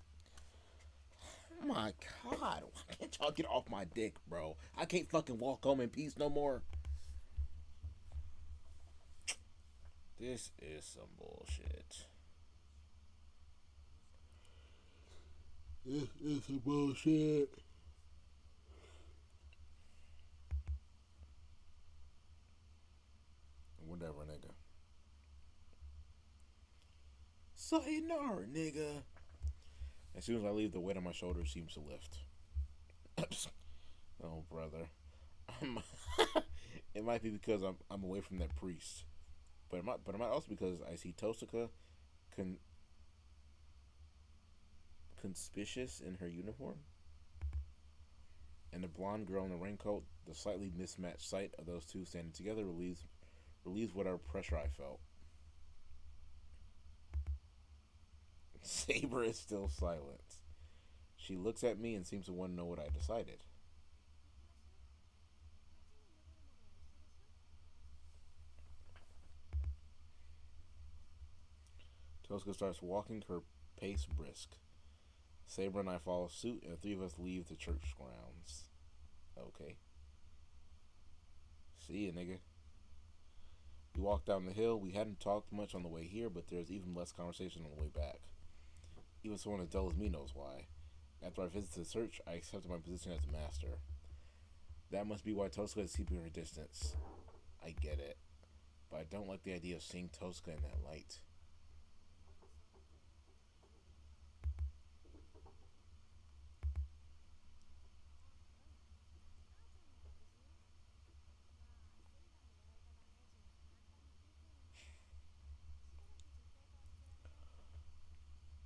Oh my god, why can't y'all get off my dick, bro? I can't fucking walk home in peace no more. This is some bullshit. This is some bullshit. Whatever, nigga. Sayonara, nigga. As soon as I leave, the weight on my shoulders seems to lift. Oh, brother. It might be because I'm away from that priest, but it might also because I see Tosaka conspicuous in her uniform, and the blonde girl in the raincoat. The slightly mismatched sight of those two standing together relieves whatever pressure I felt. Saber is still silent. She looks at me and seems to want to know what I decided. Tosca starts walking, her pace brisk. Saber and I follow suit, and the three of us leave the church grounds. Okay. See ya, nigga. We walk down the hill. We hadn't talked much on the way here, but there's even less conversation on the way back. Even someone as dull as me knows why. After I visited the church, I accepted my position as the master. That must be why Tosca is keeping her distance. I get it. But I don't like the idea of seeing Tosca in that light.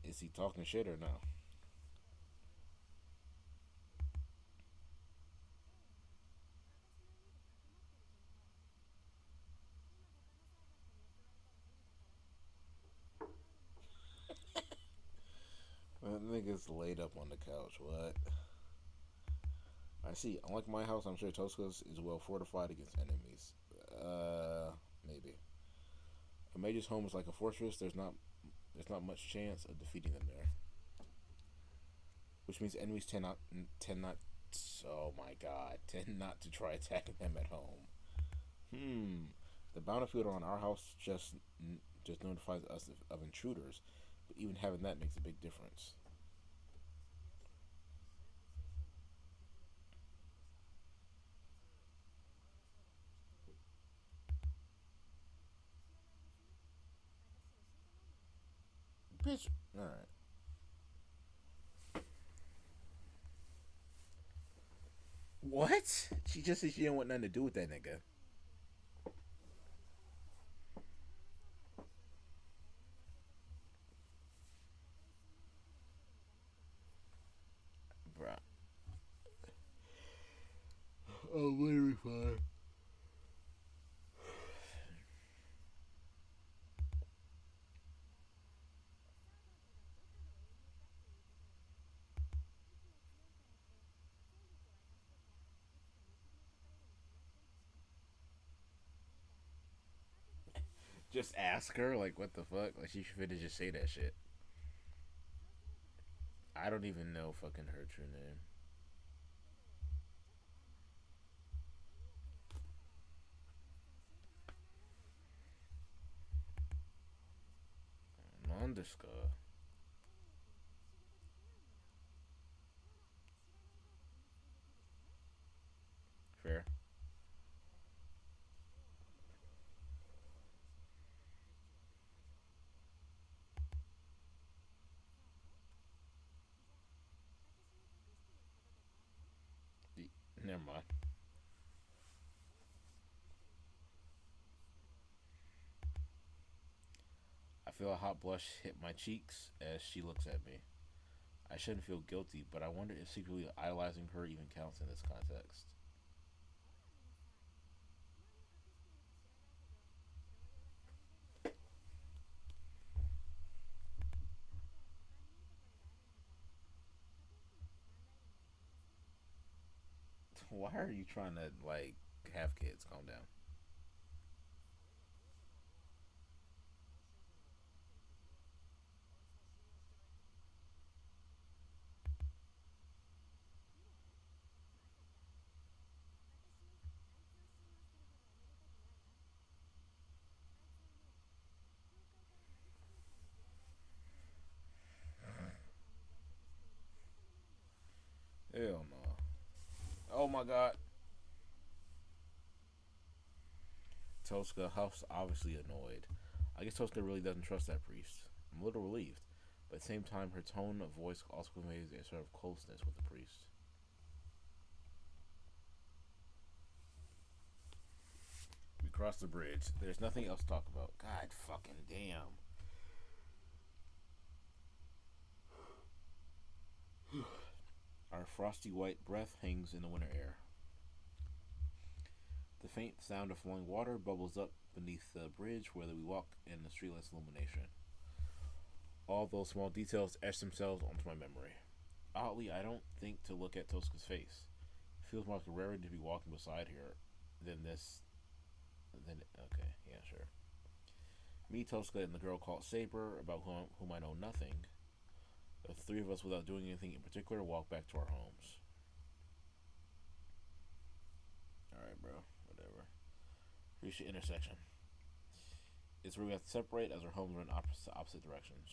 Is he talking shit or no? That nigga's laid up on the couch. What? I see. Unlike my house, I'm sure Tosca's is well fortified against enemies. Maybe. A mage's home is like a fortress. There's not much chance of defeating them there. Which means enemies tend not. Oh my god! Tend not to try attacking them at home. The battlefield on our house just notifies us of intruders, but even having that makes a big difference. Bitch. Alright. What? She just said she didn't want nothing to do with that nigga. Bruh. Oh, literally fine. Just ask her, like, what the fuck? Like, she should just say that shit. I don't even know fucking her true name. なんですか? Fair. Never mind. I feel a hot blush hit my cheeks as she looks at me. I shouldn't feel guilty, but I wonder if secretly idolizing her even counts in this context. Why are you trying to, like, have kids? Calm down. Hell no. Oh my god. Tosca Huff's obviously annoyed. I guess Tosca really doesn't trust that priest. I'm a little relieved, but at the same time, her tone of voice also conveys a sort of closeness with the priest. We cross the bridge. There's nothing else to talk about. God fucking damn. Our frosty white breath hangs in the winter air. The faint sound of flowing water bubbles up beneath the bridge where we walk in the streetlights illumination. All those small details etch themselves onto my memory. Oddly, I don't think to look at Tosca's face. It feels more like a rarity to be walking beside her than this. Okay, yeah, sure. Me, Tosca, and the girl called Saber, about whom I know nothing. The three of us, without doing anything in particular, walk back to our homes. Alright, bro. Whatever. Reach the intersection. It's where we have to separate as our homes are in opposite directions.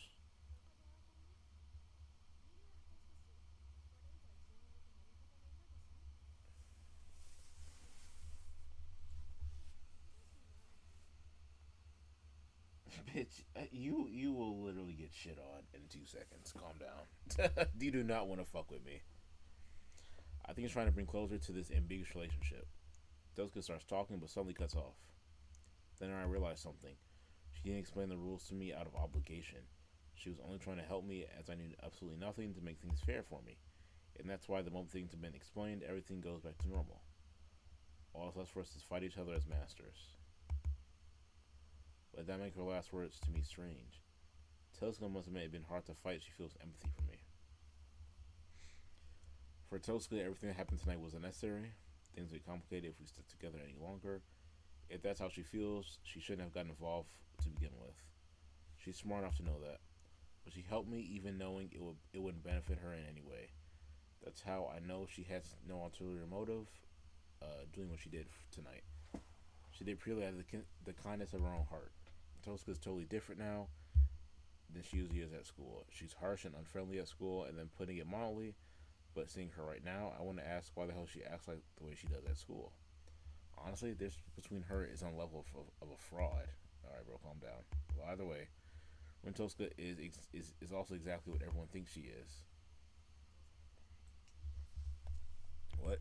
Bitch, you will literally get shit on in 2 seconds. Calm down. You do not want to fuck with me. I think he's trying to bring closure to this ambiguous relationship. Tosca starts talking but suddenly cuts off. Then I realize something. She didn't explain the rules to me out of obligation. She was only trying to help me as I knew absolutely nothing to make things fair for me. And that's why the moment things have been explained, everything goes back to normal. All it's left for us to fight each other as masters. But that make her last words to me strange. Tosca must have made it been hard to fight. She feels empathy for me. For Tosca, everything that happened tonight was unnecessary. Things would be complicated if we stuck together any longer. If that's how she feels, she shouldn't have gotten involved to begin with. She's smart enough to know that. But she helped me even knowing it wouldn't benefit her in any way. That's how I know she has no ulterior motive doing what she did tonight. She did purely out of the kindness of her own heart. Tosca's totally different now than she usually is at school. She's harsh and unfriendly at school, and then putting it mildly, but seeing her right now, I want to ask why the hell she acts like the way she does at school. Honestly, this between her is on level of a fraud. Alright, bro, calm down. Well, either way, when Tosca is also exactly what everyone thinks she is. What?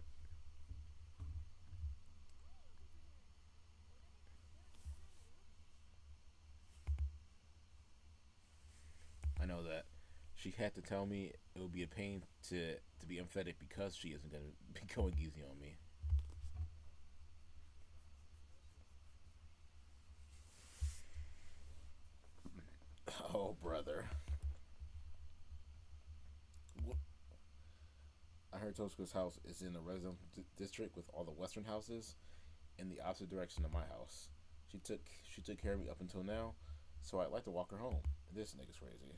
I know that. She had to tell me it would be a pain to be empathetic because she isn't going to be going easy on me. Oh, brother. I heard Tosca's house is in the residential district with all the western houses in the opposite direction of my house. She took care of me up until now, so I'd like to walk her home. This nigga's crazy.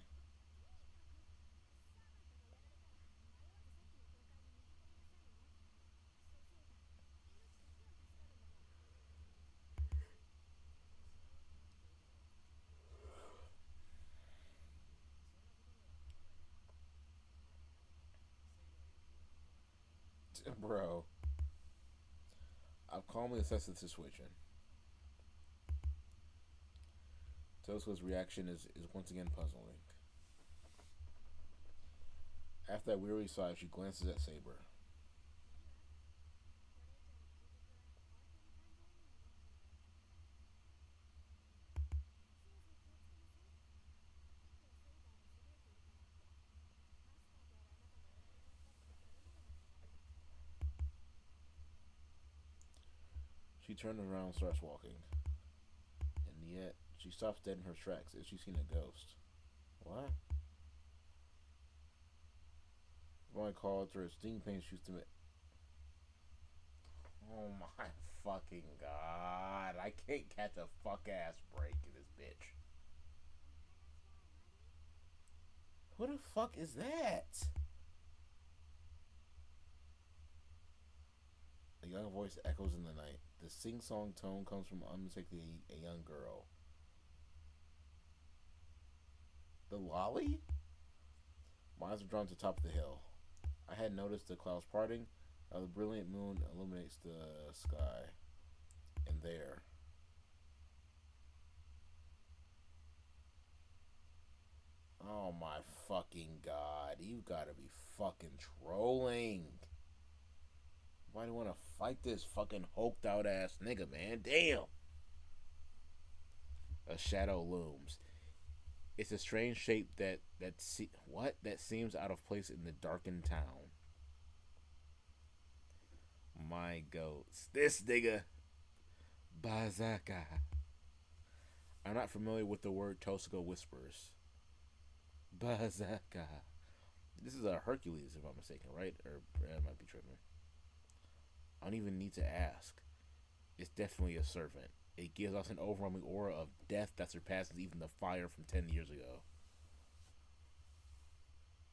Bro, I've calmly assessed the situation. Tosuko's reaction is once again puzzling. After that weary sigh, she glances at Saber. She turns around and starts walking. And yet, she stops dead in her tracks as she's seen a ghost. What? When I called her, sting pain shoots to me. Oh my fucking god. I can't catch a fuck ass break in this bitch. Who the fuck is that? A young voice echoes in the night. The sing-song tone comes from unmistakably a young girl. The lolly? My eyes are drawn to the top of the hill. I had noticed the clouds parting. Now the brilliant moon illuminates the sky. And there. Oh my fucking god. You gotta be fucking trolling. Why do you want to fight this fucking hulked out ass nigga, man? Damn. A shadow looms. It's a strange shape that seems out of place in the darkened town. My goats. This nigga. Bazaka. I'm not familiar with the word Tosuko whispers. Bazaka. This is a Hercules, if I'm mistaken, right? Or I might be tripping. I don't even need to ask. It's definitely a servant. It gives us an overwhelming aura of death that surpasses even the fire from 10 years ago.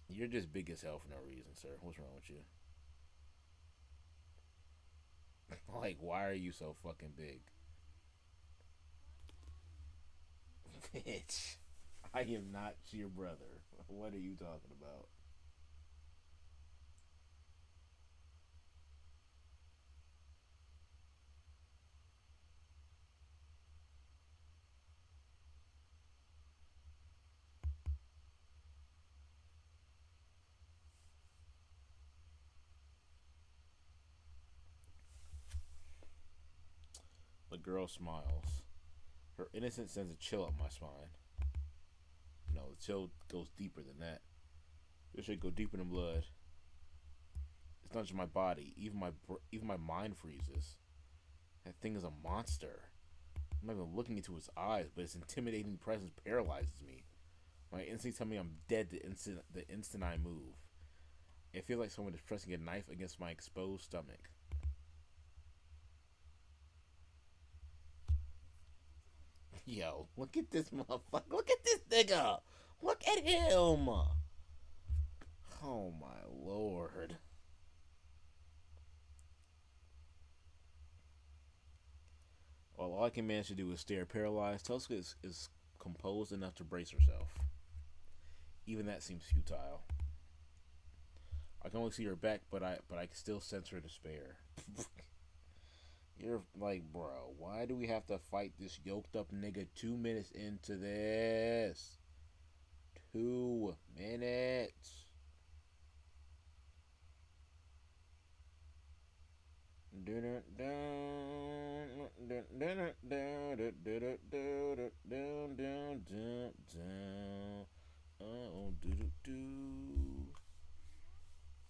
You're just big as hell for no reason, sir. What's wrong with you? Like, why are you so fucking big? Bitch. I am not your brother. What are you talking about? The girl smiles. Her innocence sends a chill up my spine. No, the chill goes deeper than that. This should go deeper than blood. It's not just my body. Even my mind freezes. That thing is a monster. I'm not even looking into its eyes, but its intimidating presence paralyzes me. My instincts tell me I'm dead the instant I move. It feels like someone is pressing a knife against my exposed stomach. Yo, look at this motherfucker. Look at this nigga. Look at him. Oh my lord. Well, all I can manage to do is stare paralyzed. Tosuko is composed enough to brace herself. Even that seems futile. I can only see her back, but I can still sense her despair. You're like, bro, why do we have to fight this yoked up nigga 2 minutes into this? 2 minutes. Oh,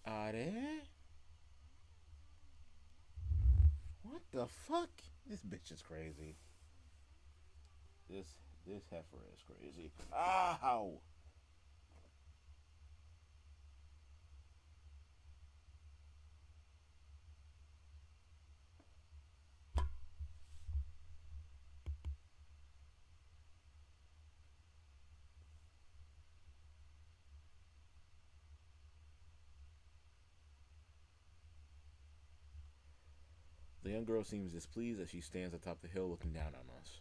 Are they? What the fuck? This bitch is crazy. This heifer is crazy. Ow! The young girl seems displeased as she stands atop the hill looking down on us.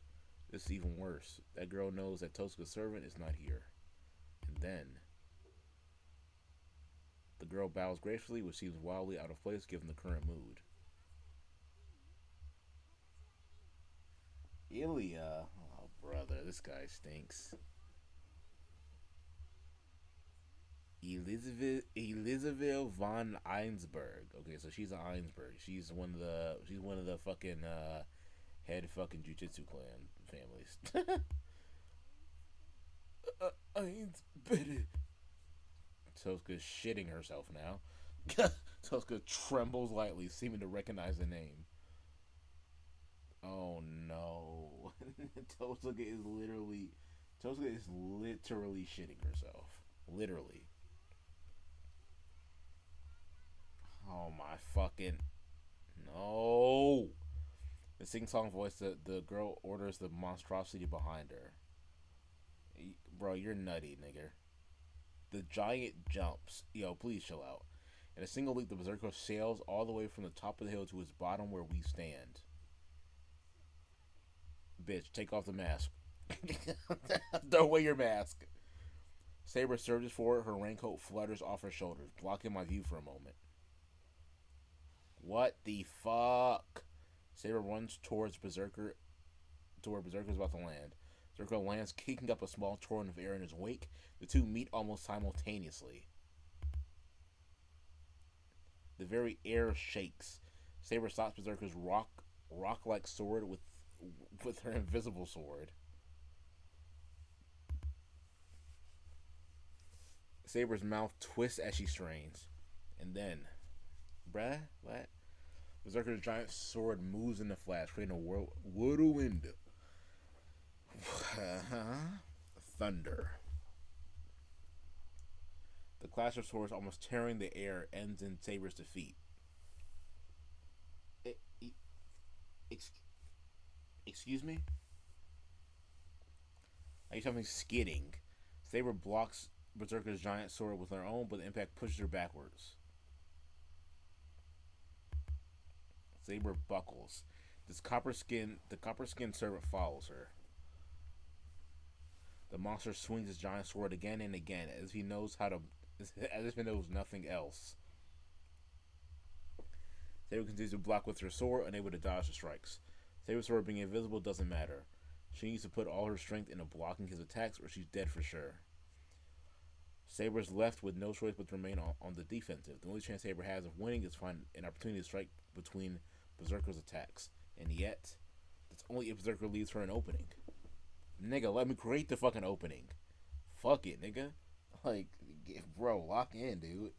This is even worse. That girl knows that Tosuko's servant is not here. And then girl bows gracefully, which seems wildly out of place given the current mood. Emiya. Oh, brother, this guy stinks. Elizabeth von Einsberg. Okay, so she's an Einsberg. She's one of the fucking head fucking jujitsu clan families. Einsberg. Toska shitting herself now. Toska trembles lightly, seeming to recognize the name. Oh no. Toska is literally shitting herself. Literally. Oh my fucking no. The sing-song voice, the girl orders the monstrosity behind her. Bro, you're nutty, nigger. The giant jumps. Yo, please chill out. In a single leap, the berserker sails all the way from the top of the hill to its bottom where we stand. Bitch, take off the mask. Throw away your mask. Saber surges forward, her raincoat flutters off her shoulders, blocking my view for a moment. What the fuck? Saber runs towards Berserker, to where Berserker is about to land. Berserker lands, kicking up a small torrent of air in his wake. The two meet almost simultaneously. The very air shakes. Saber stops Berserker's rock-like sword with her invisible sword. Saber's mouth twists as she strains. And then, bruh, what? Berserker's giant sword moves in the flash, creating a whirlwind. Thunder. The clash of swords, almost tearing the air, ends in Saber's defeat. Excuse me? I hear something skidding. Saber blocks Berserker's giant sword with her own, but the impact pushes her backwards. Saber buckles. The copper skinned servant follows her. The monster swings his giant sword again and again, as if he knows nothing else. Saber continues to block with her sword, unable to dodge the strikes. Saber's sword being invisible doesn't matter. She needs to put all her strength into blocking his attacks, or she's dead for sure. Saber's left with no choice but to remain on the defensive. The only chance Saber has of winning is to find an opportunity to strike between Berserker's attacks. And yet, that's only if Berserker leaves her an opening. Nigga, let me create the fucking opening. Fuck it, nigga. Like, bro, lock in, dude.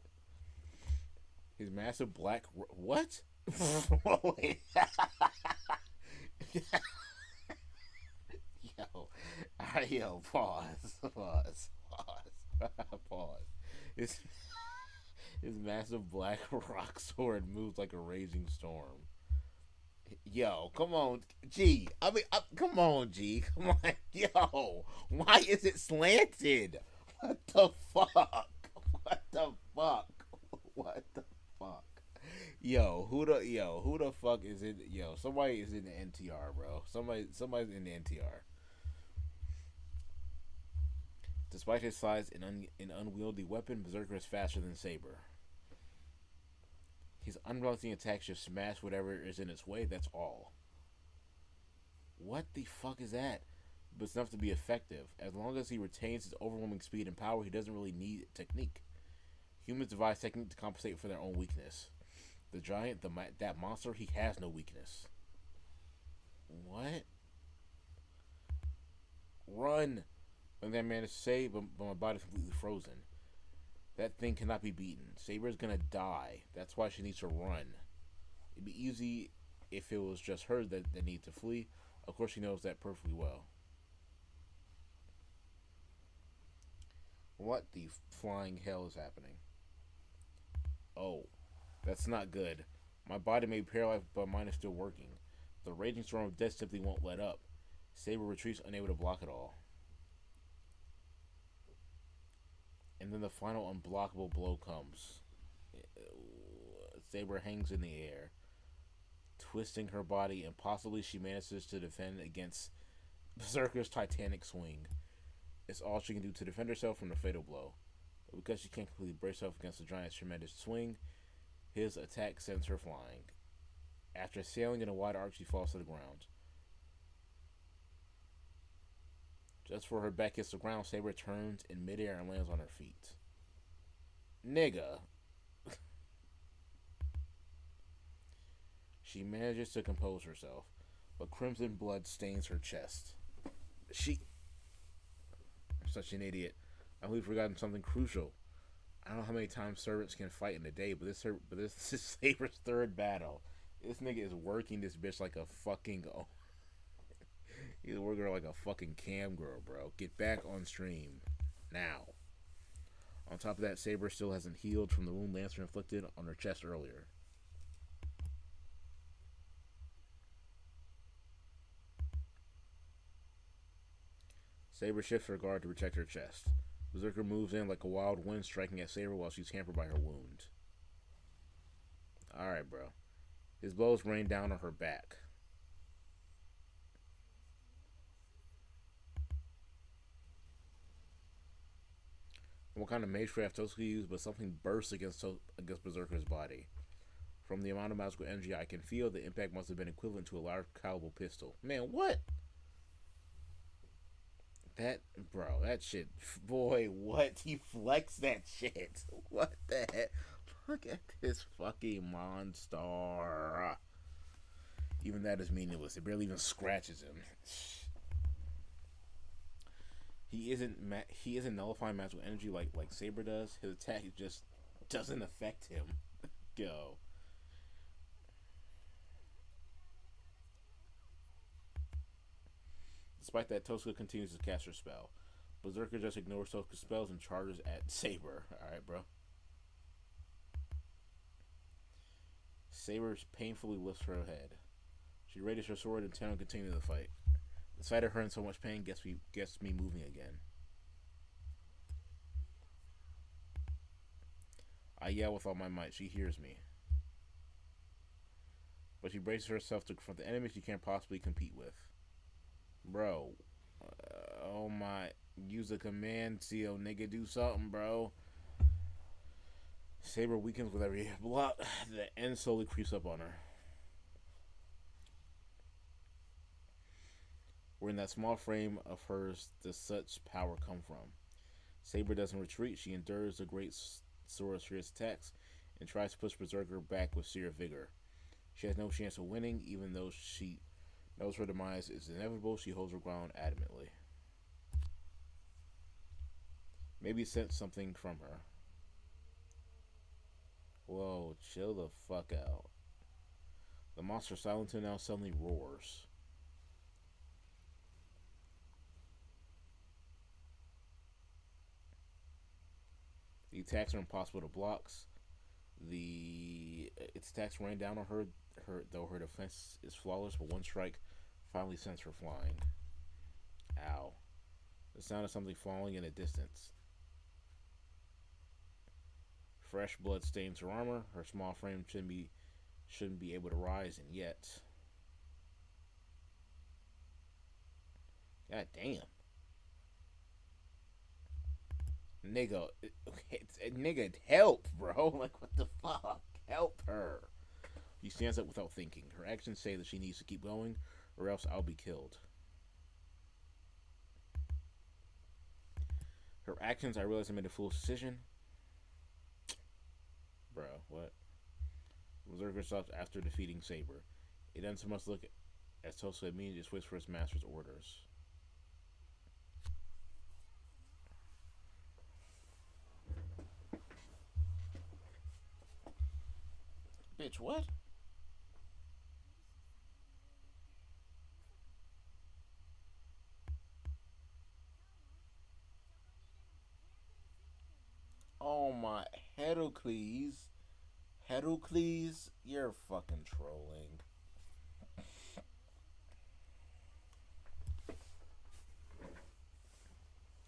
His massive black... What? Wait. Yo, pause. His massive black rock sword moves like a raging storm. Yo, come on, G. Come on, G. Come on, yo. Why is it slanted? What the fuck? Yo, who the fuck is it? Yo, somebody is in the NTR, bro. Somebody's in the NTR. Despite his size and unwieldy weapon, Berserker is faster than Saber. His unbalancing attacks just smash whatever is in its way, that's all. What the fuck is that? But it's enough to be effective. As long as he retains his overwhelming speed and power, he doesn't really need technique. Humans devise technique to compensate for their own weakness. The giant, that monster, he has no weakness. What? Run! Like that man is say, but my body's completely frozen. That thing cannot be beaten. Saber's gonna die. That's why she needs to run. It'd be easy if it was just her that needed to flee. Of course, she knows that perfectly well. What the flying hell is happening? Oh, that's not good. My body may be paralyzed, but mine is still working. The raging storm of death simply won't let up. Saber retreats, unable to block it all. And then the final unblockable blow comes. Saber hangs in the air, twisting her body, and possibly she manages to defend against Berserker's titanic swing. It's all she can do to defend herself from the fatal blow. But because she can't completely brace herself against the giant's tremendous swing, his attack sends her flying. After sailing in a wide arc, she falls to the ground. Just before her back hits the ground, Saber turns in midair and lands on her feet. Nigga. She manages to compose herself, but crimson blood stains her chest. I'm such an idiot. I believe we've forgotten something crucial. I don't know how many times servants can fight in a day, but this is Saber's third battle. This nigga is working this bitch like a fucking... Oh, he's working her like a fucking cam girl, bro. Get back on stream. Now. On top of that, Saber still hasn't healed from the wound Lancer inflicted on her chest earlier. Saber shifts her guard to protect her chest. Berserker moves in like a wild wind, striking at Saber while she's hampered by her wound. Alright, bro. His blows rain down on her back. What kind of mage craft Tosuke used, but something bursts against Berserker's body. From the amount of magical energy I can feel, the impact must have been equivalent to a large caliber pistol. Man, what? That shit, boy, what? He flexed that shit. What the heck? Look at this fucking monster. Even that is meaningless. It barely even scratches him. He isn't nullifying magical energy like Saber does. His attack just doesn't affect him. Go. Despite that, Tosuke continues to cast her spell. Berserker just ignores Tosuke's spells and charges at Saber. Alright, bro. Saber painfully lifts her head. She raises her sword and intends to continue the fight. The sight of her in so much pain gets me moving again. I yell with all my might. She hears me. But she braces herself to confront the enemy she can't possibly compete with. Bro. Oh my. Use a command seal, nigga. Do something, bro. Saber weakens with every block. The end slowly creeps up on her. Where in that small frame of hers does such power come from? Saber doesn't retreat. She endures the great sword's fierce attacks and tries to push Berserker back with sheer vigor. She has no chance of winning, even though she knows her demise is inevitable. She holds her ground adamantly. Maybe sense something from her. Whoa, chill the fuck out. The monster silent now suddenly roars. The attacks are impossible to block. Its attacks rain down on her, though her defense is flawless, but one strike finally sends her flying. Ow. The sound of something falling in the distance. Fresh blood stains her armor. Her small frame shouldn't be able to rise, and yet... God damn. Nigga, help, bro. Like, what the fuck? Help her. He stands up without thinking. Her actions say that she needs to keep going, or else I'll be killed. Her actions, I realize I made a foolish decision. Bro, what? Berserker stops after defeating Saber. It doesn't so much look as Tosuke immediately waits for his master's orders. Bitch, what? Oh my, Heracles. Heracles, you're fucking trolling.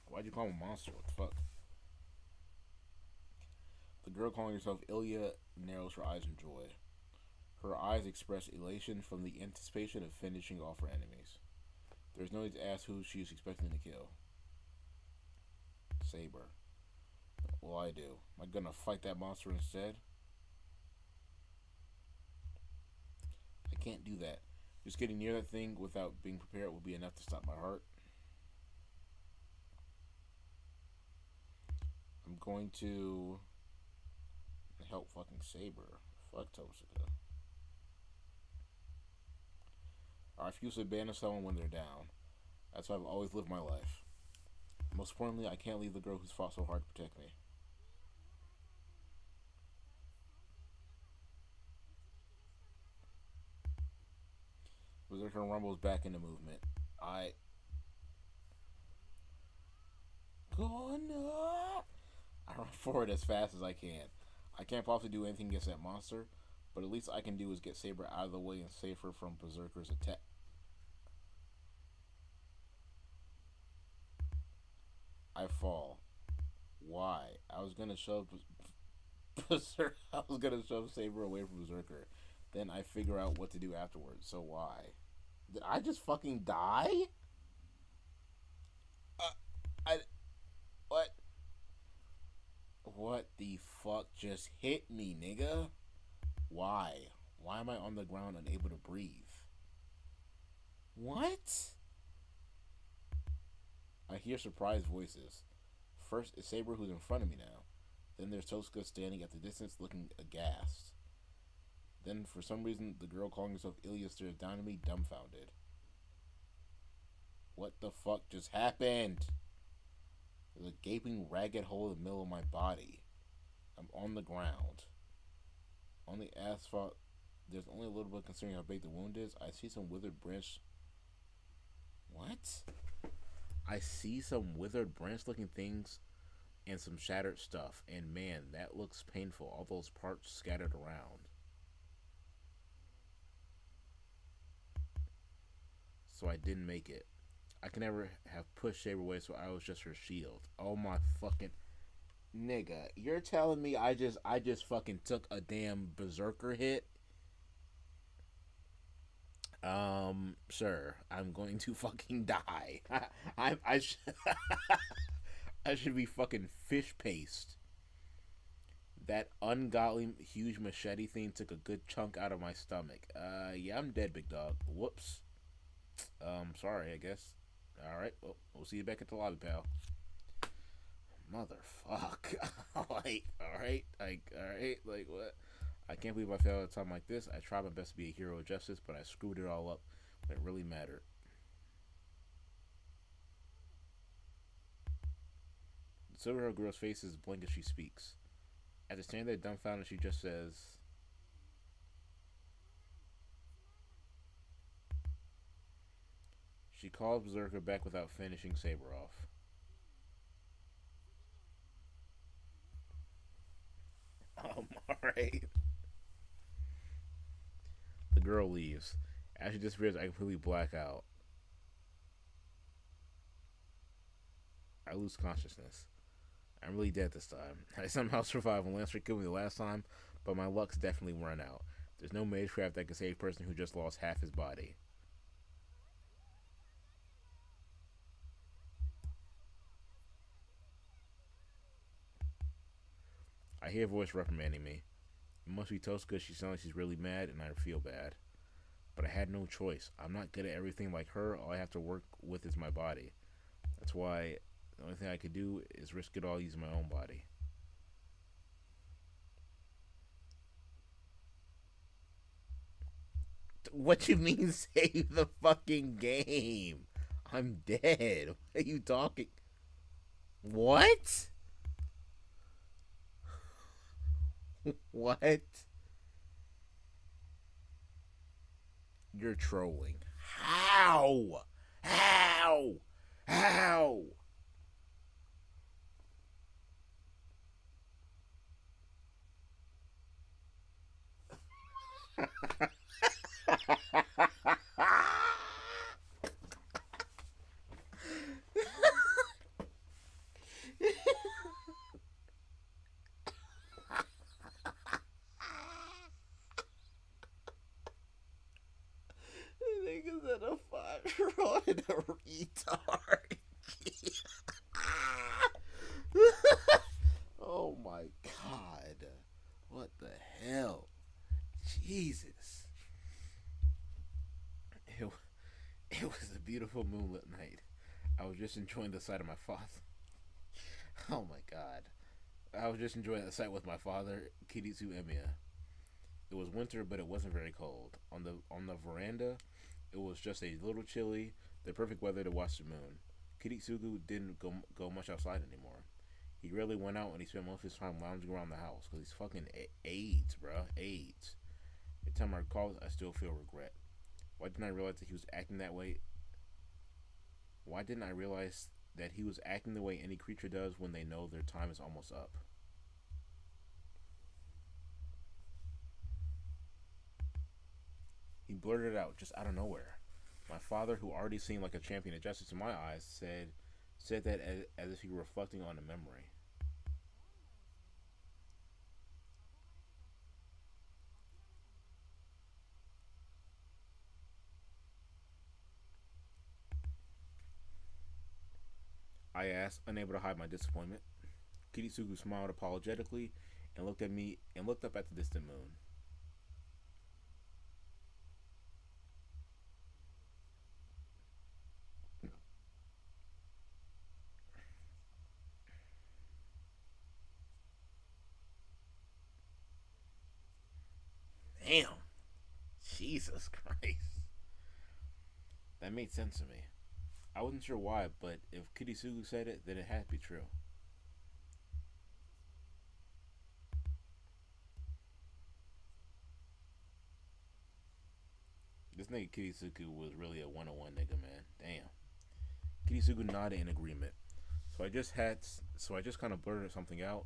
Why'd you call him a monster? What the fuck? The girl calling herself Emiya narrows her eyes in joy. Her eyes express elation from the anticipation of finishing off her enemies. There's no need to ask who she is expecting to kill. Saber. will I do? Am I gonna fight that monster instead? I can't do that. Just getting near that thing without being prepared will be enough to stop my heart. I'm going to help fucking Saber. Fuck Tosuka. I refuse to abandon someone when they're down. That's how I've always lived my life. Most importantly, I can't leave the girl who's fought so hard to protect me. Berserker rumbles back into movement. I run forward as fast as I can. I can't possibly do anything against that monster, but at least I can do is get Saber out of the way and save her from Berserker's attack. I fall. Why? I was gonna shove Saber away from Berserker. Then I figure out what to do afterwards. So why? Did I just fucking die? What? What the fuck just hit me, nigga? Why? Why am I on the ground unable to breathe? What? I hear surprised voices. First, it's Saber who's in front of me now. Then there's Tosuka standing at the distance looking aghast. Then, for some reason, the girl calling herself Ilya stares down at me, dumbfounded. What the fuck just happened? There's a gaping, ragged hole in the middle of my body. I'm on the ground. On the asphalt, there's only a little bit considering how big the wound is. I see some withered branch. What? I see some withered branch-looking things and some shattered stuff. And man, that looks painful. All those parts scattered around. So I didn't make it. I can never have pushed Saber away, so I was just her shield. Oh my fucking nigga! You're telling me I just fucking took a damn berserker hit? Sir, I'm going to fucking die. I should be fucking fish paste. That ungodly huge machete thing took a good chunk out of my stomach. Yeah, I'm dead, big dog. Whoops. Sorry, I guess. Alright, well, we'll see you back at the lobby, pal. Motherfuck. Alright, what? I can't believe I failed at a time like this. I tried my best to be a hero of justice, but I screwed it all up when it really mattered. The silver-haired girl's face is blank as she speaks. After standing there dumbfounded, she just says, she calls Berserker back without finishing Saber off. Alright. The girl leaves. As she disappears, I completely black out. I lose consciousness. I'm really dead this time. I somehow survived when Lancer killed me the last time, but my luck's definitely run out. There's no magecraft that can save a person who just lost half his body. I hear a voice reprimanding me. It must be Tosuka. She sounds like she's really mad, and I feel bad. But I had no choice. I'm not good at everything like her. All I have to work with is my body. That's why the only thing I could do is risk it all using my own body. What you mean save the fucking game? I'm dead. What are you talking? What? What? You're trolling. How? How? How? Niggas at a 5-year-old and a retard. Oh my god. What the hell? Jesus. It, it was a beautiful moonlit night. I was just enjoying the sight of my father. Oh my god. I was just enjoying the sight with my father, Kiritsu Emiya. It was winter, but it wasn't very cold. On the veranda, it was just a little chilly, the perfect weather to watch the moon. Kiritsugu didn't go much outside anymore. He rarely went out, and he spent most of his time lounging around the house because he's fucking AIDS, bro. AIDS. Every time I recall it, I still feel regret. Why didn't I realize that he was acting that way? Why didn't I realize that he was acting the way any creature does when they know their time is almost up? He blurted it out just out of nowhere. My father, who already seemed like a champion of justice in my eyes, said that as if he were reflecting on a memory. I asked, unable to hide my disappointment. Kiritsugu smiled apologetically and looked at me and looked up at the distant moon. Damn. Jesus Christ. That made sense to me. I wasn't sure why, but if Kiritsugu said it, then it had to be true. This nigga Kiritsugu was really a 101 nigga, man. Damn. Kiritsugu nodded in agreement. So I just kind of blurted something out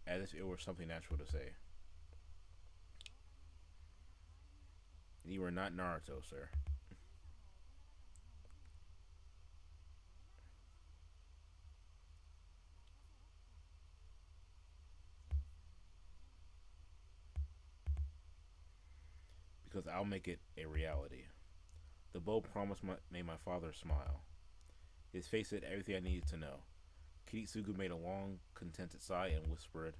as if it were something natural to say. You are not Naruto, sir. Because I'll make it a reality. The bold promise made my father smile. His face said everything I needed to know. Kiritsugu made a long, contented sigh and whispered,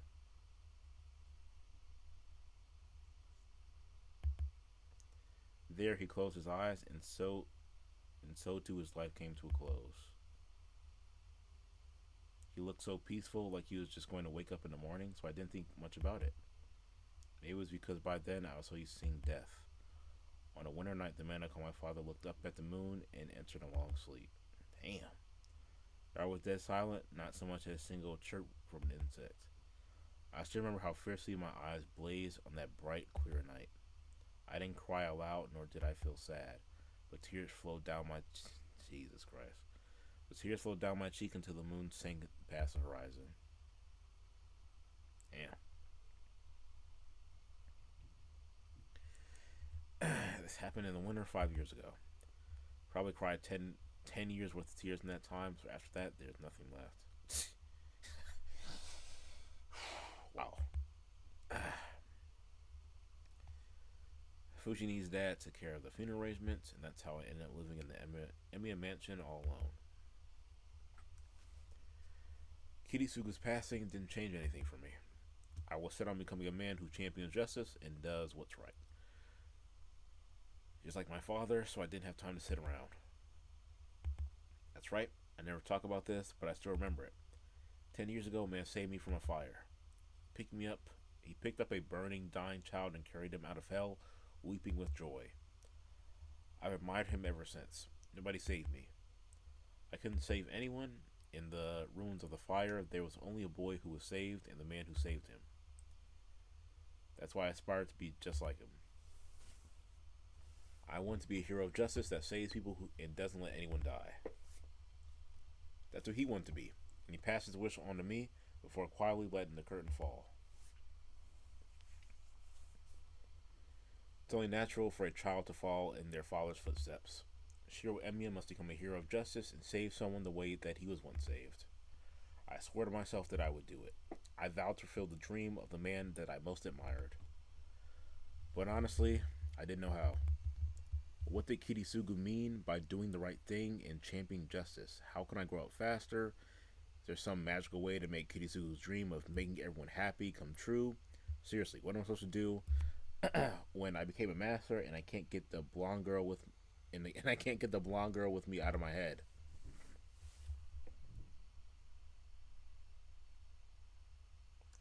There he closed his eyes, and so too his life came to a close. He looked so peaceful, like he was just going to wake up in the morning, so I didn't think much about it. Maybe it was because by then I was so used to seeing death. On a winter night, the man I called my father looked up at the moon and entered a long sleep. Damn. I was dead silent, not so much as a single chirp from an insect. I still remember how fiercely my eyes blazed on that bright, clear night. I didn't cry aloud, nor did I feel sad, but tears flowed down my Jesus Christ. But tears flowed down my cheek until the moon sank past the horizon. Damn. This happened in the winter 5 years ago. Probably cried 10 years worth of tears in that time, so after that, there's nothing left. Wow. Fujini's dad took care of the funeral arrangements, and that's how I ended up living in the Emiya mansion all alone. Kiritsugu's passing didn't change anything for me. I was set on becoming a man who champions justice and does what's right. Just like my father, so I didn't have time to sit around. That's right, I never talk about this, but I still remember it. 10 years ago, a man saved me from a fire. He picked up a burning, dying child and carried him out of hell, weeping with joy. I've admired him ever since. Nobody saved me. I couldn't save anyone. In the ruins of the fire, there was only a boy who was saved and the man who saved him. That's why I aspired to be just like him. I want to be a hero of justice that saves people and doesn't let anyone die. That's what he wanted to be, and he passed his wish on to me before quietly letting the curtain fall. It's only natural for a child to follow in their father's footsteps. Shiro Emiya must become a hero of justice and save someone the way that he was once saved. I swore to myself that I would do it. I vowed to fulfill the dream of the man that I most admired. But honestly, I didn't know how. What did Kiritsugu mean by doing the right thing and championing justice? How can I grow up faster, There's some magical way to make Kirisu's dream of making everyone happy come true. Seriously, what am I supposed to do when I became a master and I can't get the blonde girl with and I can't get the blonde girl with me out of my head?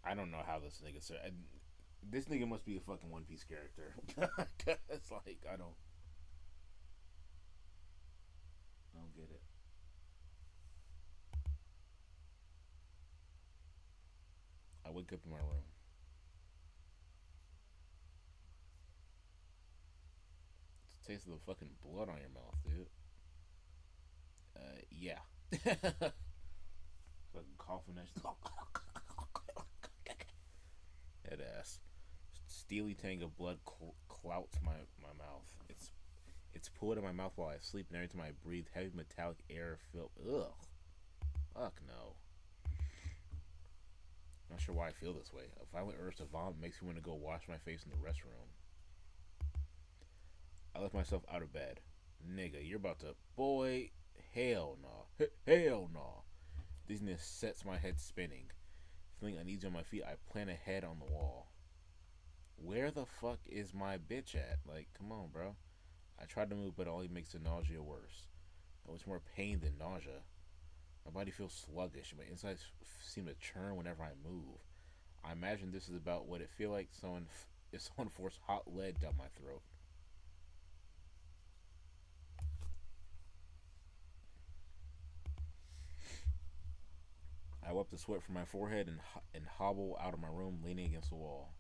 I don't know how this nigga said. This nigga must be a fucking One Piece character. It's like I don't get it. I wake up in my room. It's the taste of the fucking blood on your mouth, dude. Yeah. Fucking coughing that head ass. Steely tang of blood clouts my mouth. It's poured in my mouth while I sleep, and every time I breathe, heavy metallic air filled. Ugh. Fuck no. Not sure why I feel this way. A violent urge to vomit makes me want to go wash my face in the restroom. I left myself out of bed. Nigga, you're about to... Boy, hell no. Hell no. Dizziness sets my head spinning. Feeling uneasy on my feet, I plant a head on the wall. Where the fuck is my bitch at? Like, come on, bro. I tried to move, but it only makes the nausea worse. It was more pain than nausea. My body feels sluggish. My insides seem to churn whenever I move. I imagine this is about what it feels like if someone forced hot lead down my throat. I wipe the sweat from my forehead and hobble out of my room, leaning against the wall.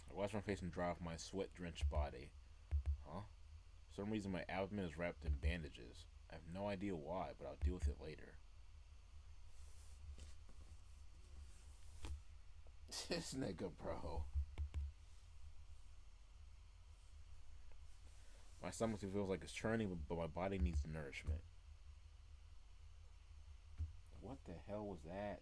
I wash my face and dry off my sweat-drenched body. Huh? For some reason, my abdomen is wrapped in bandages. I have no idea why, but I'll deal with it later. This nigga, bro. My stomach feels like it's churning, but my body needs nourishment. What the hell was that?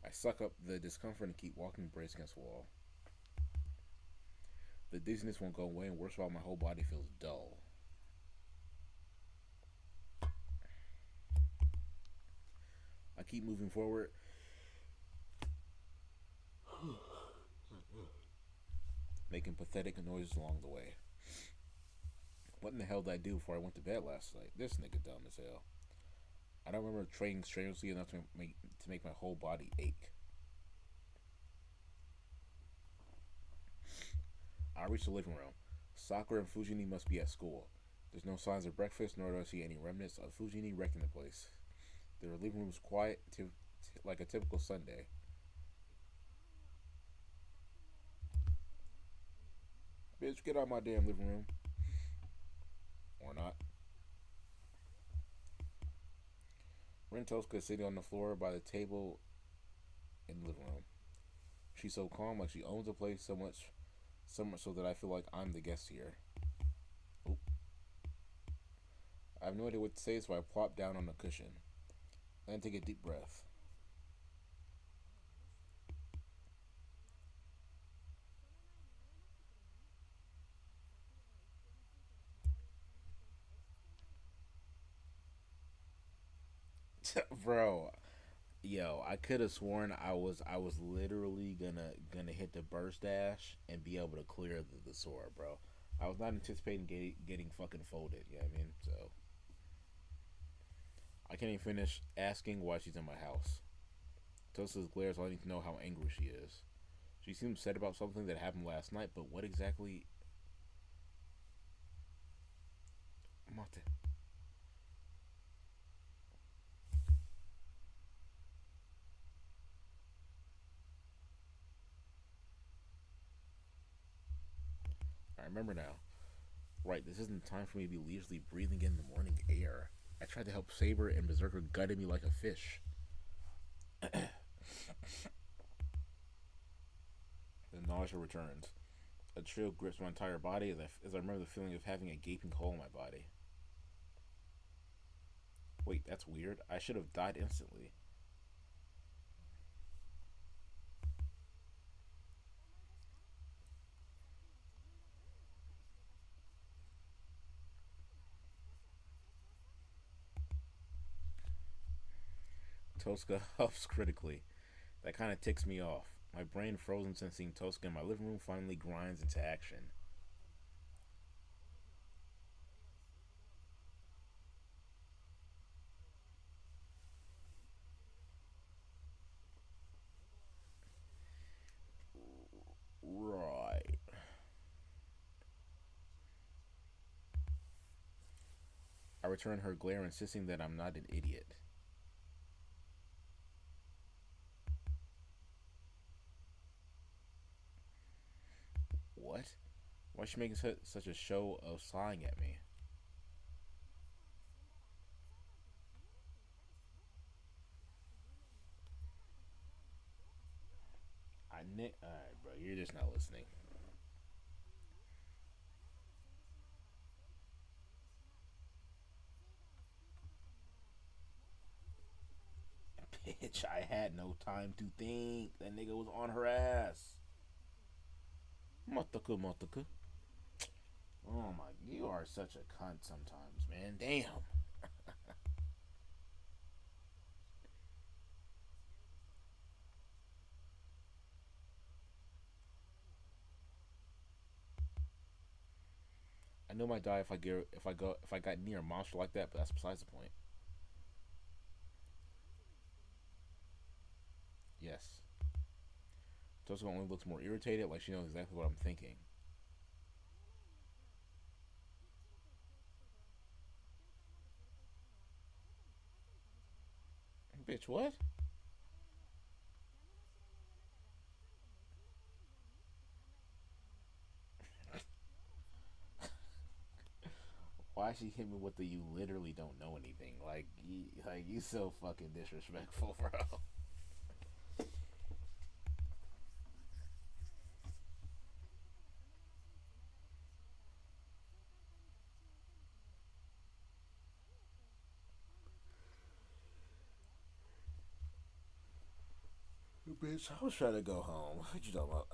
I suck up the discomfort and keep walking braced against the wall. The dizziness won't go away, and worst of all, my whole body feels dull. I keep moving forward. Making pathetic noises along the way. What in the hell did I do before I went to bed last night? This nigga dumb as hell. I don't remember training strenuously enough to make my whole body ache. I reach the living room. Sakura and Fujini must be at school. There's no signs of breakfast, nor do I see any remnants of Fujini wrecking the place. Their living room is quiet, like a typical Sunday. Bitch, get out of my damn living room. Or not. Rentoska is sitting on the floor by the table in the living room. She's so calm, like she owns the place so much so that I feel like I'm the guest here. Oop. I have no idea what to say, so I plop down on the cushion. Then take a deep breath. Bro, yo, I could have sworn I was literally gonna hit the burst dash and be able to clear the sword, bro. I was not anticipating getting fucking folded. You know what I mean? So I can't even finish asking why she's in my house. Tosa's glares all I need to know how angry she is. She seems upset about something that happened last night, but what exactly? Mate. I remember now. Right, this isn't the time for me to be leisurely breathing in the morning air. I tried to help Saber, and Berserker gutted me like a fish. The nausea returns. A chill grips my entire body as I remember the feeling of having a gaping hole in my body. Wait, that's weird. I should have died instantly. Tosca huffs critically. That kind of ticks me off. My brain frozen since seeing Tosca in my living room finally grinds into action. Right. I return her glare, insisting that I'm not an idiot. What? Why is she making such a show of sighing at me? Alright, bro, you're just not listening. Bitch, I had no time to think. That nigga was on her ass. Motaka, motaka. Oh my, you are such a cunt sometimes, man. Damn. I know I might die if I got near a monster like that, but that's besides the point. Yes. Tosca only looks more irritated, like she knows exactly what I'm thinking. Bitch, what? Why she hit me with the "you literally don't know anything"? Like you so fucking disrespectful, bro. Bitch, I was trying to go home. What you talking about?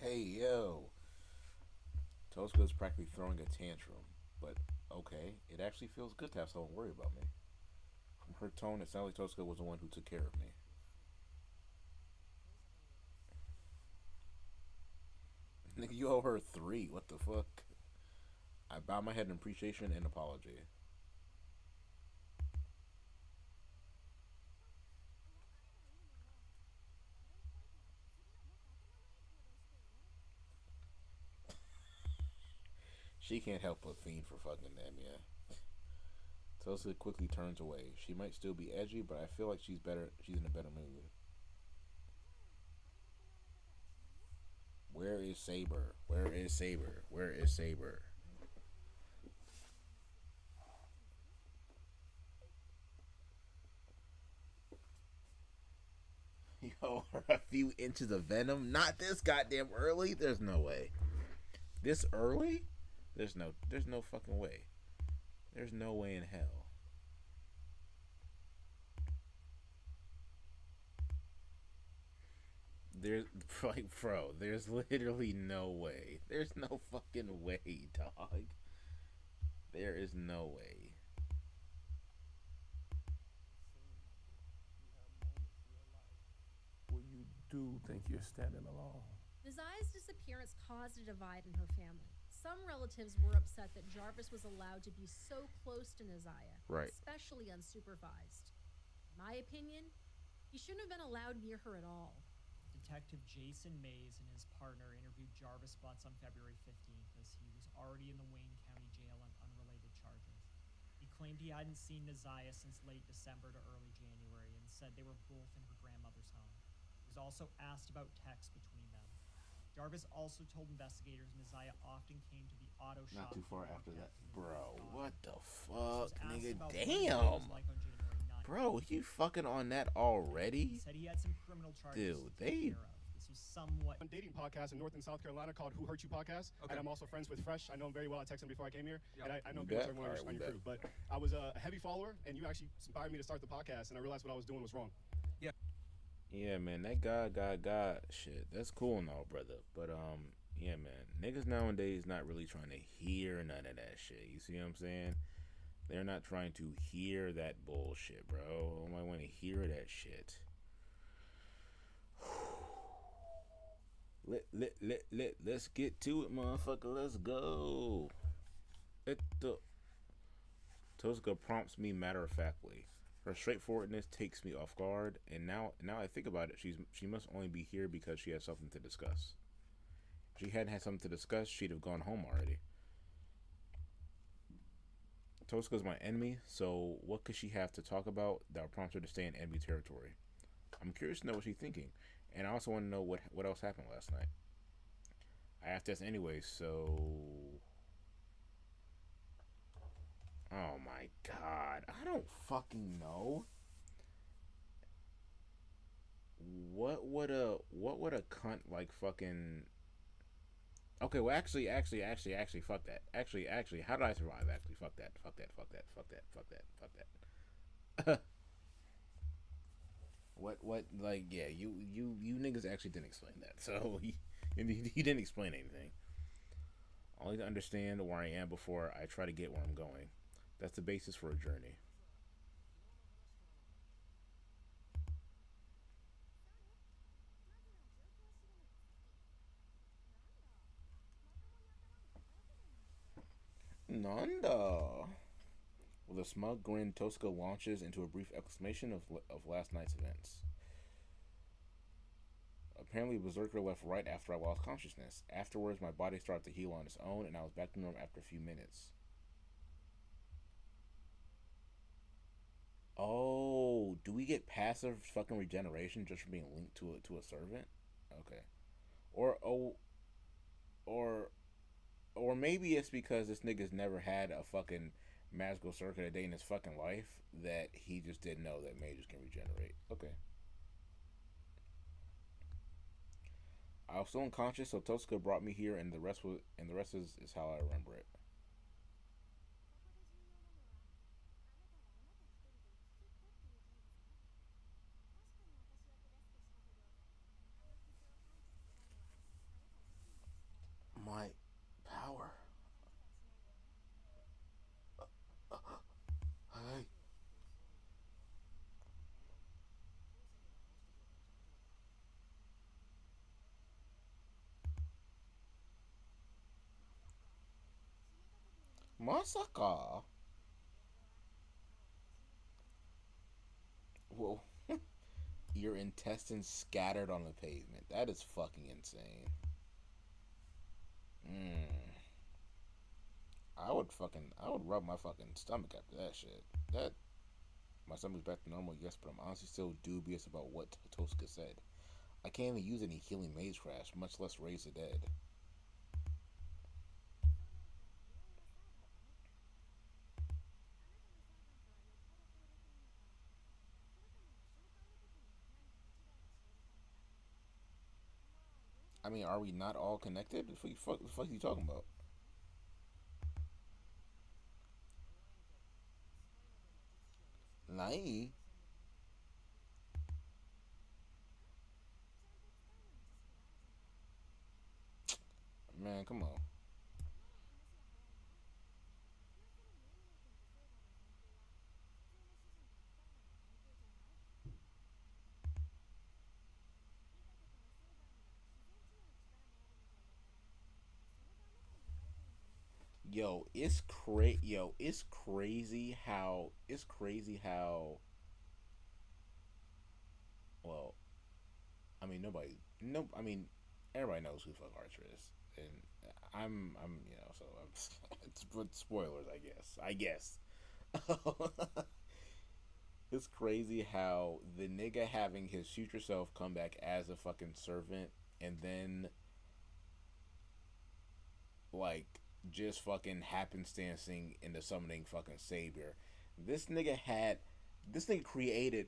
Hey, yo. Tosca's practically throwing a tantrum. But, okay, it actually feels good to have someone worry about me. From her tone, it sounds like Tosca was the one who took care of me. Nigga, you owe her 3. What the fuck? I bow my head in appreciation and apology. She can't help but fiend for fucking Emiya. Tulsa quickly turns away. She might still be edgy, but I feel like she's better. She's in a better mood. Where is Saber? Where is Saber? Where is Saber? Yo, a few inches of venom. Not this goddamn early. There's no way. This early? There's no fucking way. There's no way in hell. There's like, bro. There's literally no way. There's no fucking way, dog. There is no way. Where you do think you're standing alone. Nazia's disappearance caused a divide in her family. Some relatives were upset that Jarvis was allowed to be so close to Nazia, Right. especially unsupervised. In my opinion, he shouldn't have been allowed near her at all. Detective Jason Mays and his partner interviewed Jarvis Butts on February 15th as he was already in the Wayne County Jail on unrelated charges. He claimed he hadn't seen Nazia since late December to early January and said they were both in her grandmother's home. He was also asked about texts between them. Jarvis also told investigators Nazia often came to the auto shop. Not too far after that, bro. What the She fuck, was asked nigga? about what Damn, it was like on January 9th. bro, you fucking on that He already? said he had some criminal charges Dude, to take care of. This was somewhat A dating podcast in North and South Carolina called Who Hurt You Podcast. Okay. And I'm also friends with Fresh. I know him very well. I texted him before I came here. Yeah. And I know We pretty much bet. everyone Alright, on we your bet. crew. But I was a heavy follower, and you actually inspired me to start the podcast, and I realized what I was doing was wrong. Yeah, man, that God, shit, that's cool and all, brother. But, yeah, man, niggas nowadays not really trying to hear none of that shit. You see what I'm saying? They're not trying to hear that bullshit, bro. I want to hear that shit. Let's get to it, motherfucker. Let's go. Tosca prompts me matter-of-factly. Her straightforwardness takes me off guard, and now I think about it, she must only be here because she has something to discuss. If she hadn't had something to discuss, she'd have gone home already. Tosca's my enemy, so what could she have to talk about that would prompt her to stay in enemy territory? I'm curious to know what she's thinking, and I also want to know what else happened last night. I have to ask anyway, so... Oh my god, I don't fucking know. What would a cunt like fucking... Okay, well actually, fuck that. Actually, how did I survive? Actually, fuck that. What, like, yeah, you niggas actually didn't explain that. So, you didn't explain anything. Only to understand where I am before I try to get where I'm going. That's the basis for a journey. Nanda. With a smug grin, Tosca launches into a brief exclamation of last night's events. Apparently, Berserker left right after I lost consciousness. Afterwards, my body started to heal on its own, and I was back to normal after a few minutes. Oh, do we get passive fucking regeneration just from being linked to a servant? Okay. Or maybe it's because this nigga's never had a fucking magical circuit a day in his fucking life that he just didn't know that mages can regenerate. Okay. I was still unconscious, so Tosca brought me here, and the rest is how I remember it. My power. Hey. Masaka. Whoa. Your intestines scattered on the pavement. That is fucking insane. I would rub my fucking stomach after that shit. My stomach's back to normal, yes, but I'm honestly still dubious about what Tosca said. I can't even use any healing mage crash, much less raise the dead. I mean, are we not all connected? The fuck are you talking about? Nai? Man, come on. It's crazy how well, I mean I mean everybody knows who the fuck Archer is. And I'm so it's but spoilers, I guess. It's crazy how the nigga having his future self come back as a fucking servant and then like just fucking happenstancing into summoning fucking savior. This nigga had This thing created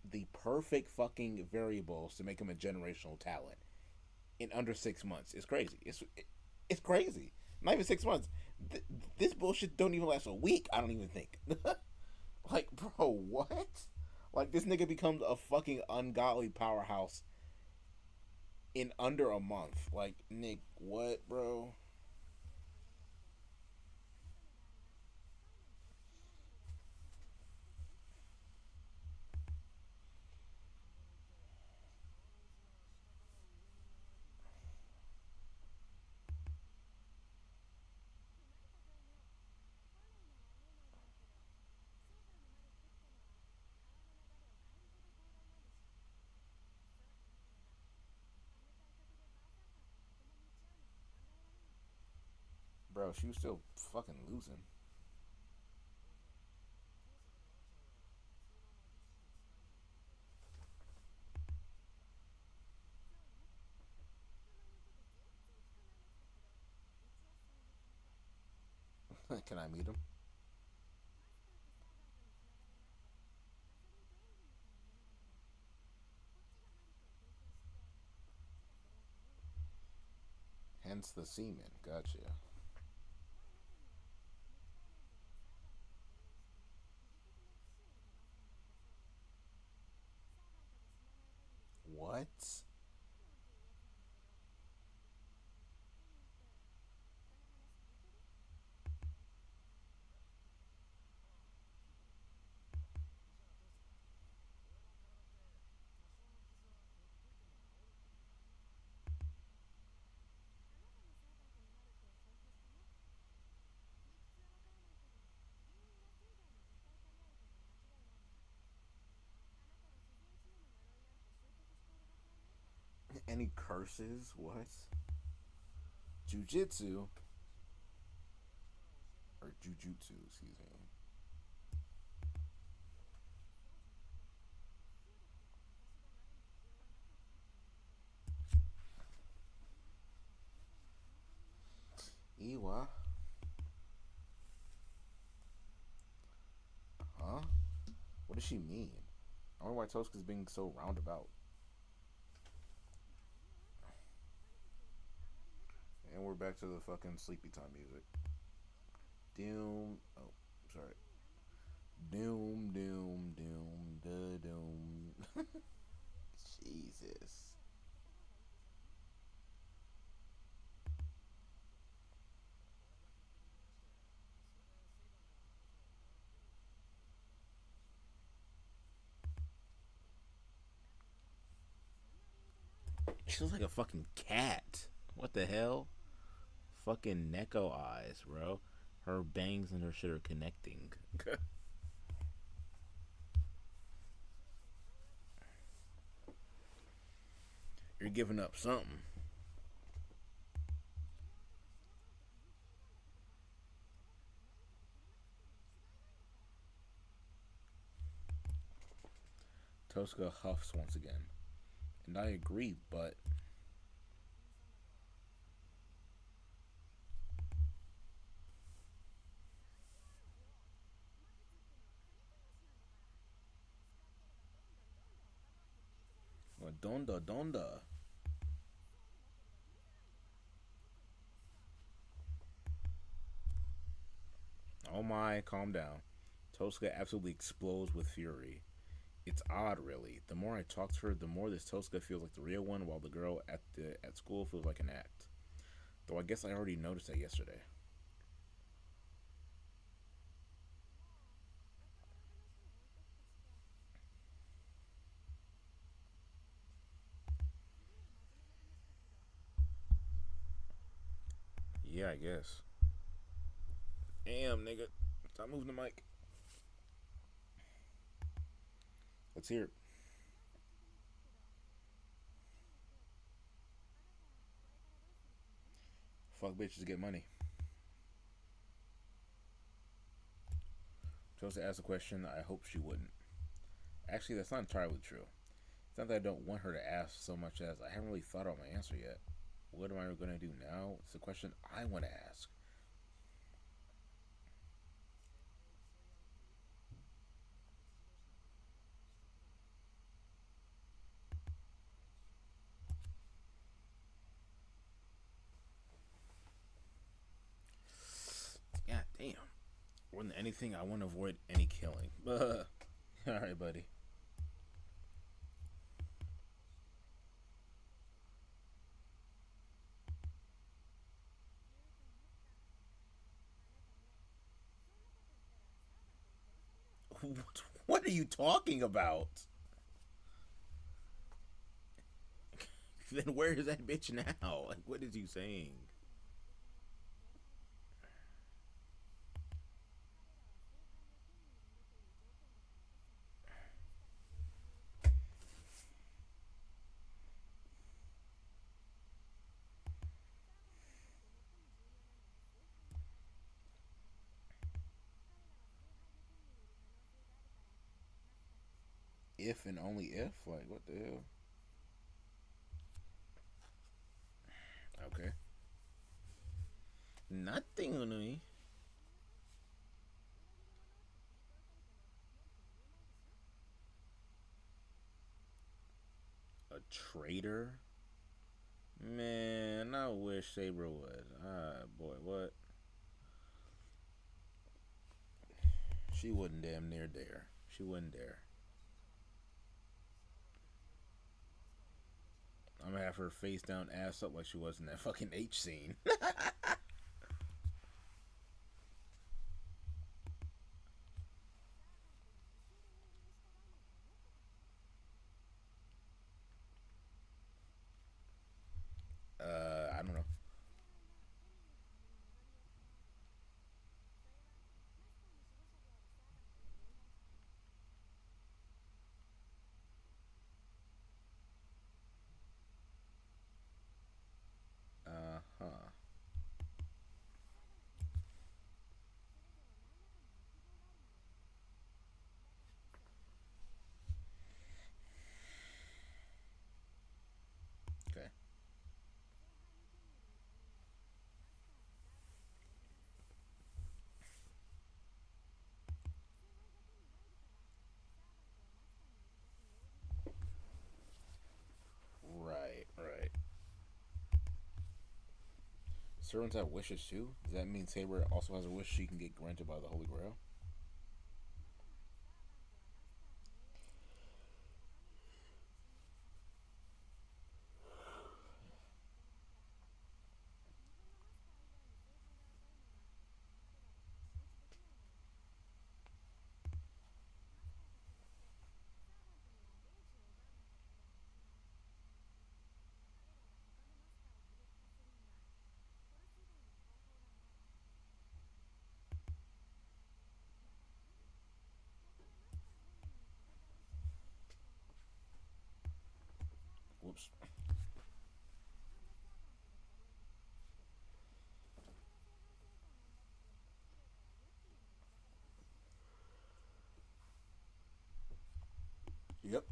the perfect fucking variables to make him a generational talent in under 6 months. It's crazy. It's crazy. Not even 6 months. This bullshit don't even last a week. I don't even think. Like, bro, what? Like, this nigga becomes a fucking ungodly powerhouse in under a month. Like, Nick, what, bro? Bro, she was still fucking losing. Can I meet him? Hence the semen. Gotcha. What? Any curses? What? Jujitsu? Or jujutsu, excuse me. Iwa? Huh? What does she mean? I wonder why Tosca's being so roundabout. And we're back to the fucking sleepy time music. Doom. Oh, sorry. Doom, doom, doom, da doom. Jesus. She looks like a fucking cat. What the hell? Fucking Neko eyes, bro. Her bangs and her shit are connecting. You're giving up something. Tosca huffs once again. And I agree, but well, donda donda. Oh my, calm down. Tosca absolutely explodes with fury. It's odd, really. The more I talk to her, the more this Tosca feels like the real one, while the girl at school feels like an act. Though I guess I already noticed that yesterday. Yeah, I guess. Damn, nigga. Stop moving the mic. Let's hear it. Fuck bitches get money. Chose to ask a question I hope she wouldn't. Actually, that's not entirely true. It's not that I don't want her to ask so much as I haven't really thought out my answer yet. What am I going to do now? It's a question I want to ask. More than anything, I want to avoid any killing. All right, buddy. What are you talking about? Then where is that bitch now? Like, what is you saying? If and only if? Like, what the hell? Okay. Nothing on me. A traitor? Man, I wish Saber would. Ah, boy, what? She wouldn't damn near dare. She wouldn't dare. I'm gonna have her face down, ass up like she was in that fucking H scene. I don't know. Huh. Okay. Right, right. Servants have wishes too? Does that mean Saber also has a wish she can get granted by the Holy Grail? Whoops. Yep.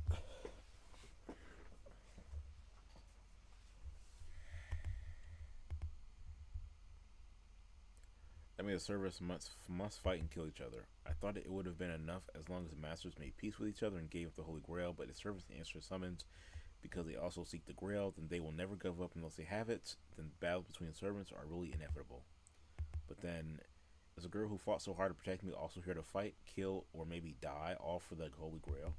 That means the servants must fight and kill each other. I thought it would have been enough as long as the masters made peace with each other and gave up the Holy Grail, but the servants answer summons because they also seek the Grail, then they will never give up unless they have it. Then battles between the servants are really inevitable. But then, is a girl who fought so hard to protect me also here to fight, kill, or maybe die, all for the Holy Grail?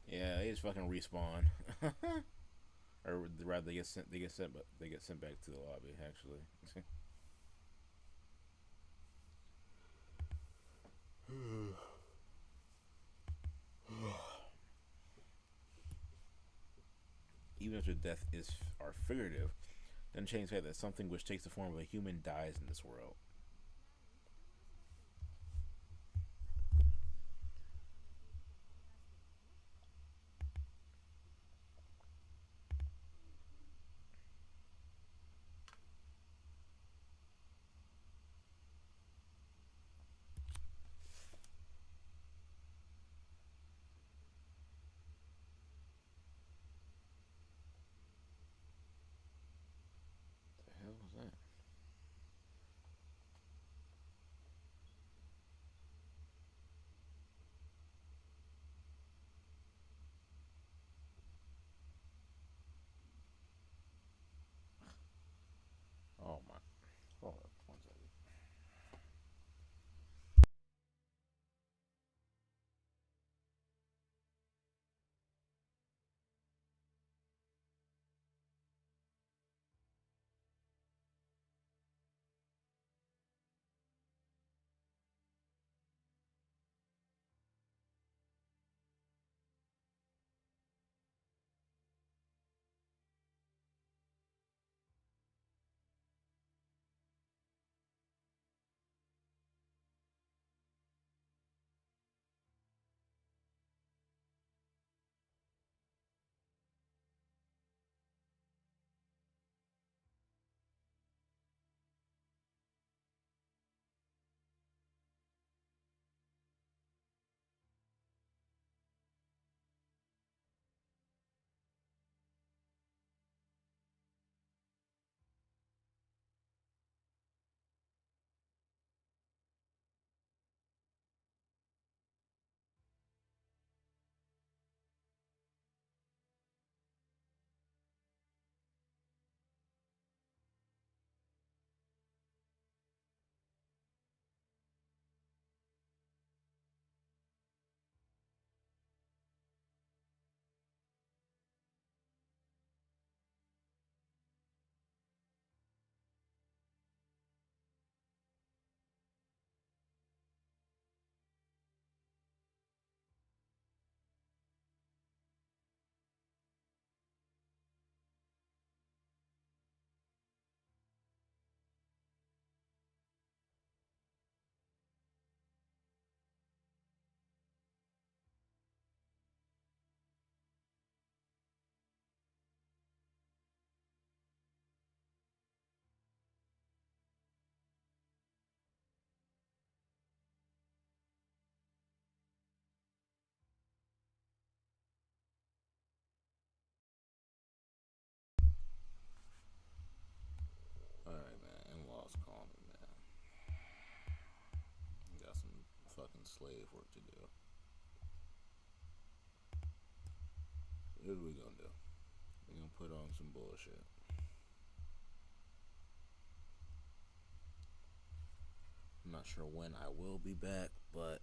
Yeah, they just fucking respawn. Or rather, they get sent back to the lobby. Actually, even if their death is are figurative, then change fact that something which takes the form of a human dies in this world. slave work to do. Here's what we gonna do. We're gonna put on some bullshit. I'm not sure when I will be back, but